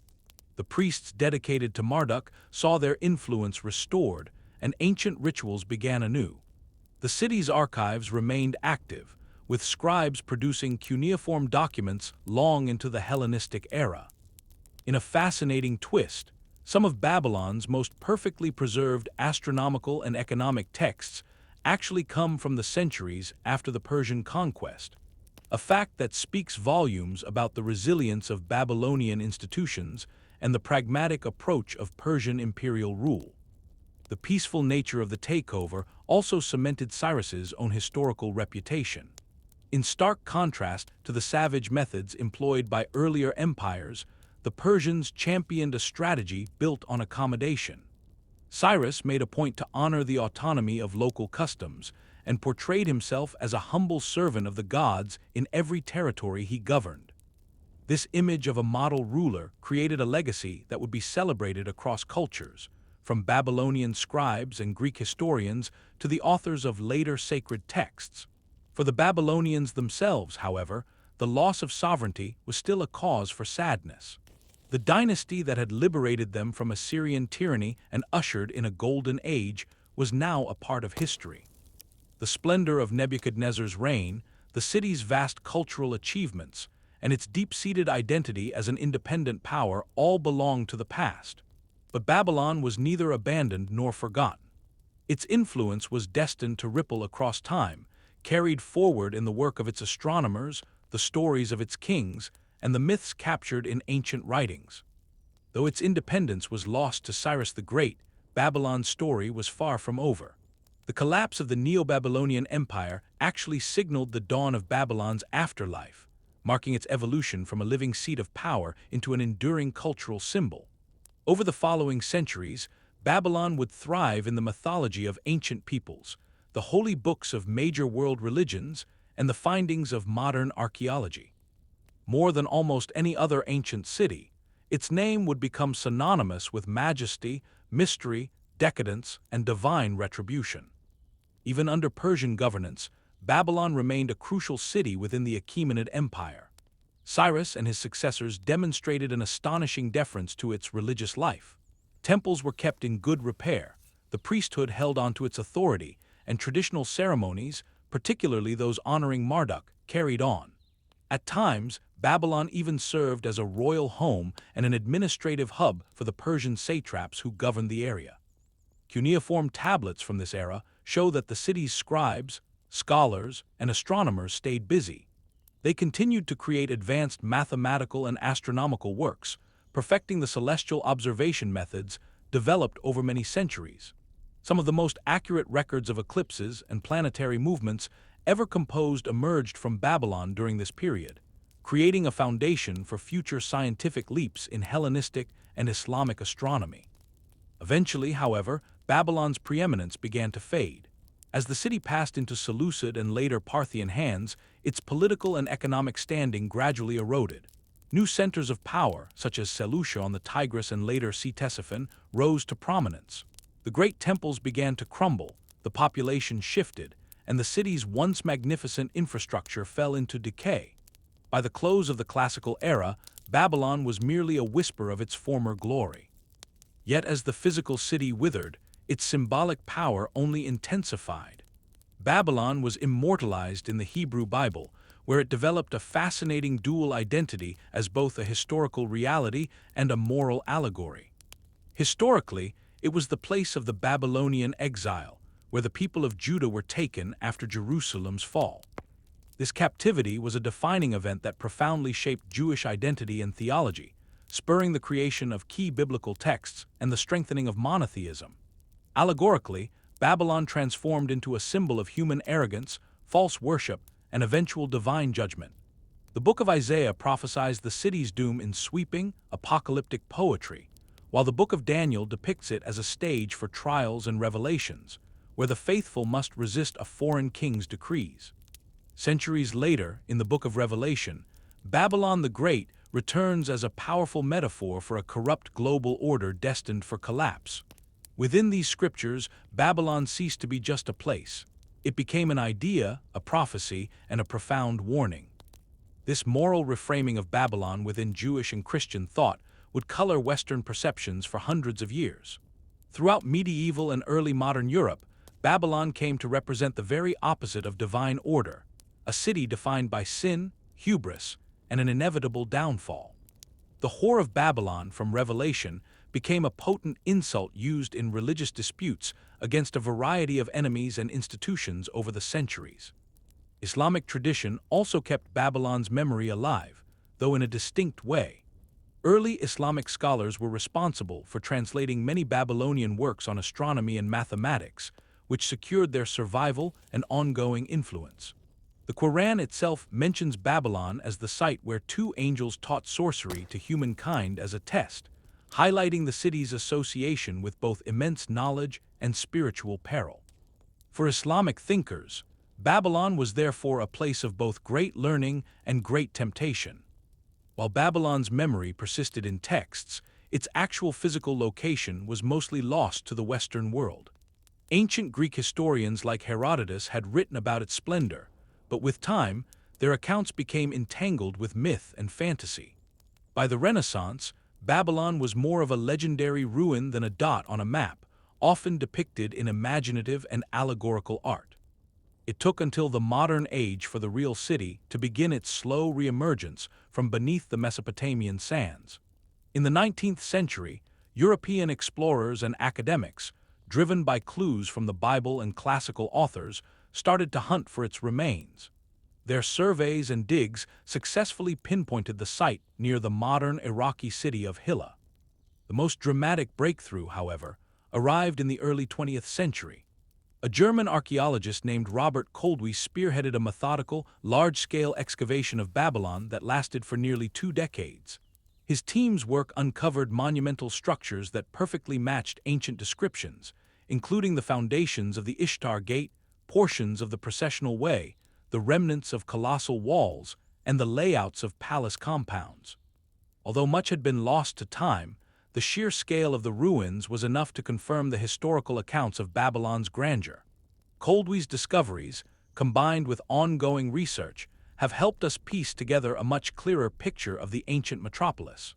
The priests dedicated to Marduk saw their influence restored, and ancient rituals began anew. The city's archives remained active, with scribes producing cuneiform documents long into the Hellenistic era. In a fascinating twist, some of Babylon's most perfectly preserved astronomical and economic texts actually come from the centuries after the Persian conquest, a fact that speaks volumes about the resilience of Babylonian institutions and the pragmatic approach of Persian imperial rule. The peaceful nature of the takeover also cemented Cyrus's own historical reputation. In stark contrast to the savage methods employed by earlier empires, the Persians championed a strategy built on accommodation. Cyrus made a point to honor the autonomy of local customs and portrayed himself as a humble servant of the gods in every territory he governed. This image of a model ruler created a legacy that would be celebrated across cultures, from Babylonian scribes and Greek historians to the authors of later sacred texts. For the Babylonians themselves, however, the loss of sovereignty was still a cause for sadness. The dynasty that had liberated them from Assyrian tyranny and ushered in a golden age was now a part of history. The splendor of Nebuchadnezzar's reign, the city's vast cultural achievements, and its deep-seated identity as an independent power all belonged to the past. But Babylon was neither abandoned nor forgotten. Its influence was destined to ripple across time, carried forward in the work of its astronomers, the stories of its kings, and the myths captured in ancient writings. Though its independence was lost to Cyrus the Great, Babylon's story was far from over. The collapse of the Neo-Babylonian Empire actually signaled the dawn of Babylon's afterlife, marking its evolution from a living seat of power into an enduring cultural symbol. Over the following centuries, Babylon would thrive in the mythology of ancient peoples, the holy books of major world religions, and the findings of modern archaeology. More than almost any other ancient city, its name would become synonymous with majesty, mystery, decadence, and divine retribution. Even under Persian governance, Babylon remained a crucial city within the Achaemenid Empire. Cyrus and his successors demonstrated an astonishing deference to its religious life. Temples were kept in good repair, the priesthood held onto its authority, and traditional ceremonies, particularly those honoring Marduk, carried on. At times, Babylon even served as a royal home and an administrative hub for the Persian satraps who governed the area. Cuneiform tablets from this era show that the city's scribes, scholars, and astronomers stayed busy. They continued to create advanced mathematical and astronomical works, perfecting the celestial observation methods developed over many centuries. Some of the most accurate records of eclipses and planetary movements ever composed emerged from Babylon during this period, creating a foundation for future scientific leaps in Hellenistic and Islamic astronomy. Eventually, however, Babylon's preeminence began to fade. As the city passed into Seleucid and later Parthian hands, its political and economic standing gradually eroded. New centers of power, such as Seleucia on the Tigris and later Ctesiphon, rose to prominence. The great temples began to crumble, the population shifted, and the city's once magnificent infrastructure fell into decay. By the close of the classical era, Babylon was merely a whisper of its former glory. Yet as the physical city withered, its symbolic power only intensified. Babylon was immortalized in the Hebrew Bible, where it developed a fascinating dual identity as both a historical reality and a moral allegory. Historically, it was the place of the Babylonian exile, where the people of Judah were taken after Jerusalem's fall. This captivity was a defining event that profoundly shaped Jewish identity and theology, spurring the creation of key biblical texts and the strengthening of monotheism. Allegorically, Babylon transformed into a symbol of human arrogance, false worship, and eventual divine judgment. The book of Isaiah prophesies the city's doom in sweeping, apocalyptic poetry, while the book of Daniel depicts it as a stage for trials and revelations, where the faithful must resist a foreign king's decrees. Centuries later, in the book of Revelation, Babylon the Great returns as a powerful metaphor for a corrupt global order destined for collapse. Within these scriptures, Babylon ceased to be just a place. It became an idea, a prophecy, and a profound warning. This moral reframing of Babylon within Jewish and Christian thought would color Western perceptions for hundreds of years. Throughout medieval and early modern Europe, Babylon came to represent the very opposite of divine order, a city defined by sin, hubris, and an inevitable downfall. The Whore of Babylon from Revelation became a potent insult used in religious disputes against a variety of enemies and institutions over the centuries. Islamic tradition also kept Babylon's memory alive, though in a distinct way. Early Islamic scholars were responsible for translating many Babylonian works on astronomy and mathematics, which secured their survival and ongoing influence. The Quran itself mentions Babylon as the site where two angels taught sorcery to humankind as a test, highlighting the city's association with both immense knowledge and spiritual peril. For Islamic thinkers, Babylon was therefore a place of both great learning and great temptation. While Babylon's memory persisted in texts, its actual physical location was mostly lost to the Western world. Ancient Greek historians like Herodotus had written about its splendor, but with time, their accounts became entangled with myth and fantasy. By the Renaissance, Babylon was more of a legendary ruin than a dot on a map, often depicted in imaginative and allegorical art. It took until the modern age for the real city to begin its slow reemergence from beneath the Mesopotamian sands. In the 19th century, European explorers and academics, driven by clues from the Bible and classical authors, started to hunt for its remains. Their surveys and digs successfully pinpointed the site near the modern Iraqi city of Hilla. The most dramatic breakthrough, however, arrived in the early 20th century. A German archaeologist named Robert Koldewey spearheaded a methodical, large-scale excavation of Babylon that lasted for nearly 2 decades. His team's work uncovered monumental structures that perfectly matched ancient descriptions, including the foundations of the Ishtar Gate, portions of the Processional Way, the remnants of colossal walls, and the layouts of palace compounds. Although much had been lost to time, the sheer scale of the ruins was enough to confirm the historical accounts of Babylon's grandeur. Koldewey's discoveries, combined with ongoing research, have helped us piece together a much clearer picture of the ancient metropolis.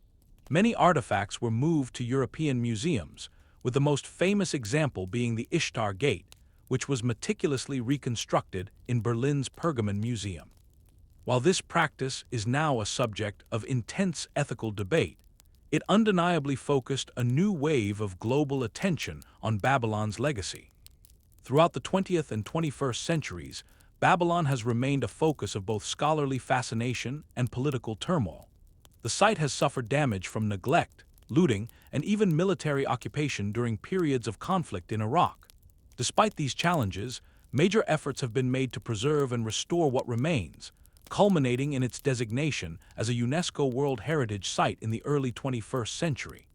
Many artifacts were moved to European museums, with the most famous example being the Ishtar Gate, which was meticulously reconstructed in Berlin's Pergamon Museum. While this practice is now a subject of intense ethical debate, it undeniably focused a new wave of global attention on Babylon's legacy. Throughout the 20th and 21st centuries, Babylon has remained a focus of both scholarly fascination and political turmoil. The site has suffered damage from neglect, looting, and even military occupation during periods of conflict in Iraq. Despite these challenges, major efforts have been made to preserve and restore what remains, culminating in its designation as a UNESCO World Heritage Site in the early 21st century.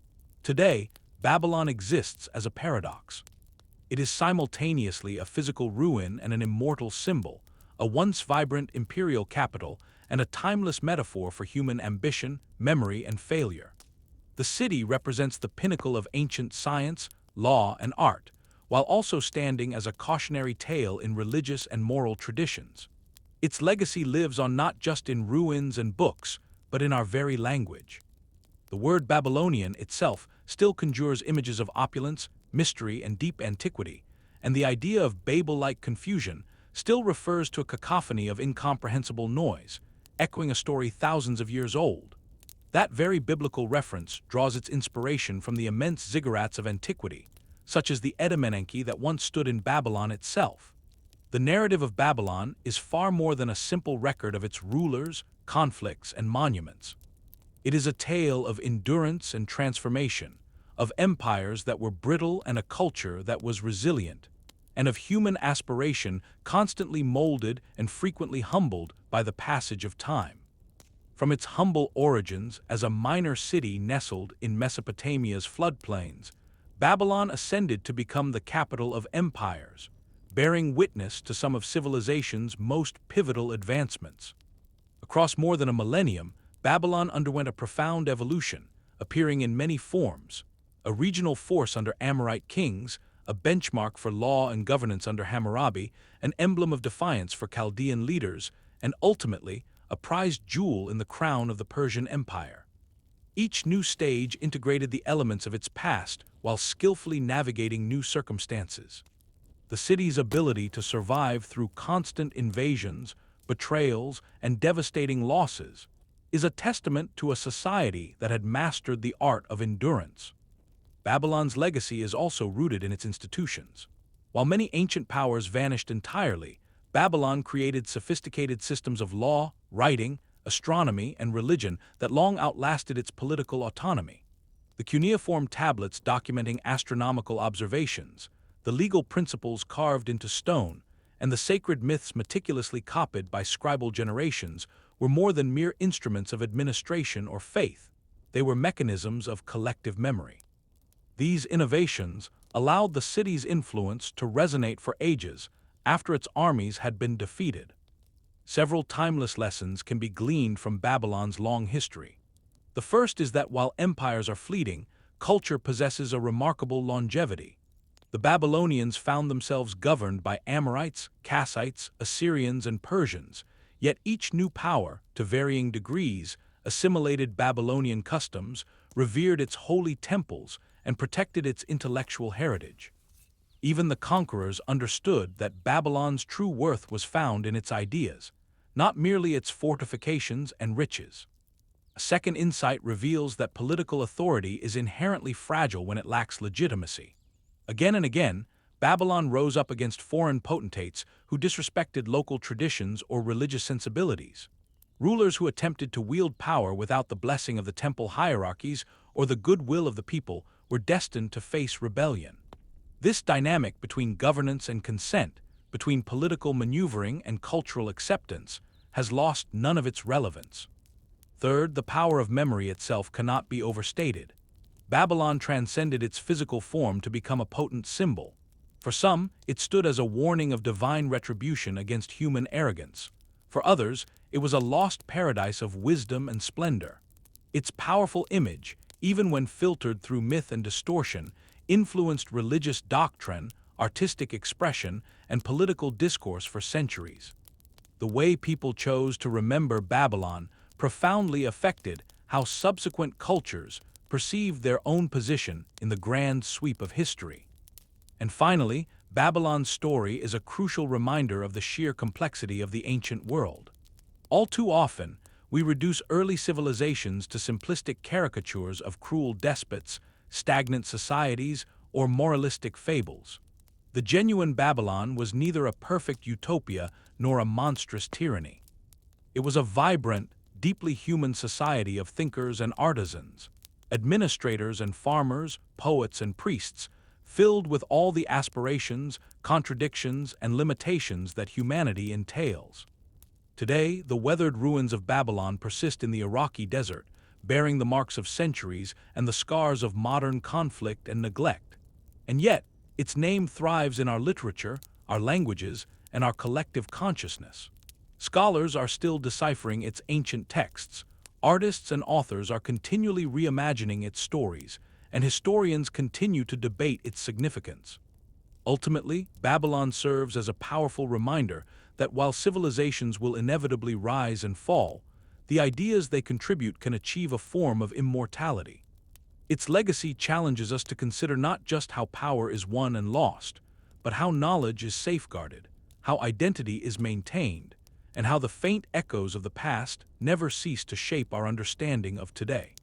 Today, Babylon exists as a paradox. It is simultaneously a physical ruin and an immortal symbol, a once vibrant imperial capital, and a timeless metaphor for human ambition, memory, and failure. The city represents the pinnacle of ancient science, law, and art, while also standing as a cautionary tale in religious and moral traditions. Its legacy lives on not just in ruins and books, but in our very language. The word Babylonian itself still conjures images of opulence, mystery, and deep antiquity, and the idea of Babel-like confusion still refers to a cacophony of incomprehensible noise, echoing a story thousands of years old. That very biblical reference draws its inspiration from the immense ziggurats of antiquity, such as the Edomenenki that once stood in Babylon itself. The narrative of Babylon is far more than a simple record of its rulers, conflicts, and monuments. It is a tale of endurance and transformation, of empires that were brittle and a culture that was resilient, and of human aspiration constantly molded and frequently humbled by the passage of time. From its humble origins as a minor city nestled in Mesopotamia's floodplains, Babylon ascended to become the capital of empires, bearing witness to some of civilization's most pivotal advancements. Across more than a millennium, Babylon underwent a profound evolution, appearing in many forms: a regional force under Amorite kings, a benchmark for law and governance under Hammurabi, an emblem of defiance for Chaldean leaders, and ultimately, a prized jewel in the crown of the Persian Empire. Each new stage integrated the elements of its past while skillfully navigating new circumstances. The city's ability to survive through constant invasions, betrayals, and devastating losses is a testament to a society that had mastered the art of endurance. Babylon's legacy is also rooted in its institutions. While many ancient powers vanished entirely, Babylon created sophisticated systems of law, writing, astronomy, and religion that long outlasted its political autonomy. The cuneiform tablets documenting astronomical observations, the legal principles carved into stone, and the sacred myths meticulously copied by scribal generations were more than mere instruments of administration or faith. They were mechanisms of collective memory. These innovations allowed the city's influence to resonate for ages after its armies had been defeated. Several timeless lessons can be gleaned from Babylon's long history. The first is that while empires are fleeting, culture possesses a remarkable longevity. The Babylonians found themselves governed by Amorites, Kassites, Assyrians, and Persians, yet each new power, to varying degrees, assimilated Babylonian customs, revered its holy temples, and protected its intellectual heritage. Even the conquerors understood that Babylon's true worth was found in its ideas, not merely its fortifications and riches. A second insight reveals that political authority is inherently fragile when it lacks legitimacy. Again and again, Babylon rose up against foreign potentates who disrespected local traditions or religious sensibilities. Rulers who attempted to wield power without the blessing of the temple hierarchies or the goodwill of the people were destined to face rebellion. This dynamic between governance and consent, between political maneuvering and cultural acceptance, has lost none of its relevance. Third, the power of memory itself cannot be overstated. Babylon transcended its physical form to become a potent symbol. For some, it stood as a warning of divine retribution against human arrogance. For others, it was a lost paradise of wisdom and splendor. Its powerful image, even when filtered through myth and distortion, influenced religious doctrine, artistic expression, and political discourse for centuries. The way people chose to remember Babylon profoundly affected how subsequent cultures perceived their own position in the grand sweep of history. And finally, Babylon's story is a crucial reminder of the sheer complexity of the ancient world. All too often, we reduce early civilizations to simplistic caricatures of cruel despots, stagnant societies, or moralistic fables. The genuine Babylon was neither a perfect utopia nor a monstrous tyranny. It was a vibrant, deeply human society of thinkers and artisans, administrators and farmers, poets and priests, filled with all the aspirations, contradictions, and limitations that humanity entails. Today, the weathered ruins of Babylon persist in the Iraqi desert, bearing the marks of centuries and the scars of modern conflict and neglect. And yet, Its name thrives in our literature, our languages, and our collective consciousness. Scholars are still deciphering its ancient texts, artists and authors are continually reimagining its stories, and historians continue to debate its significance. Ultimately, Babylon serves as a powerful reminder that while civilizations will inevitably rise and fall, the ideas they contribute can achieve a form of immortality. Its legacy challenges us to consider not just how power is won and lost, but how knowledge is safeguarded, how identity is maintained, and how the faint echoes of the past never cease to shape our understanding of today.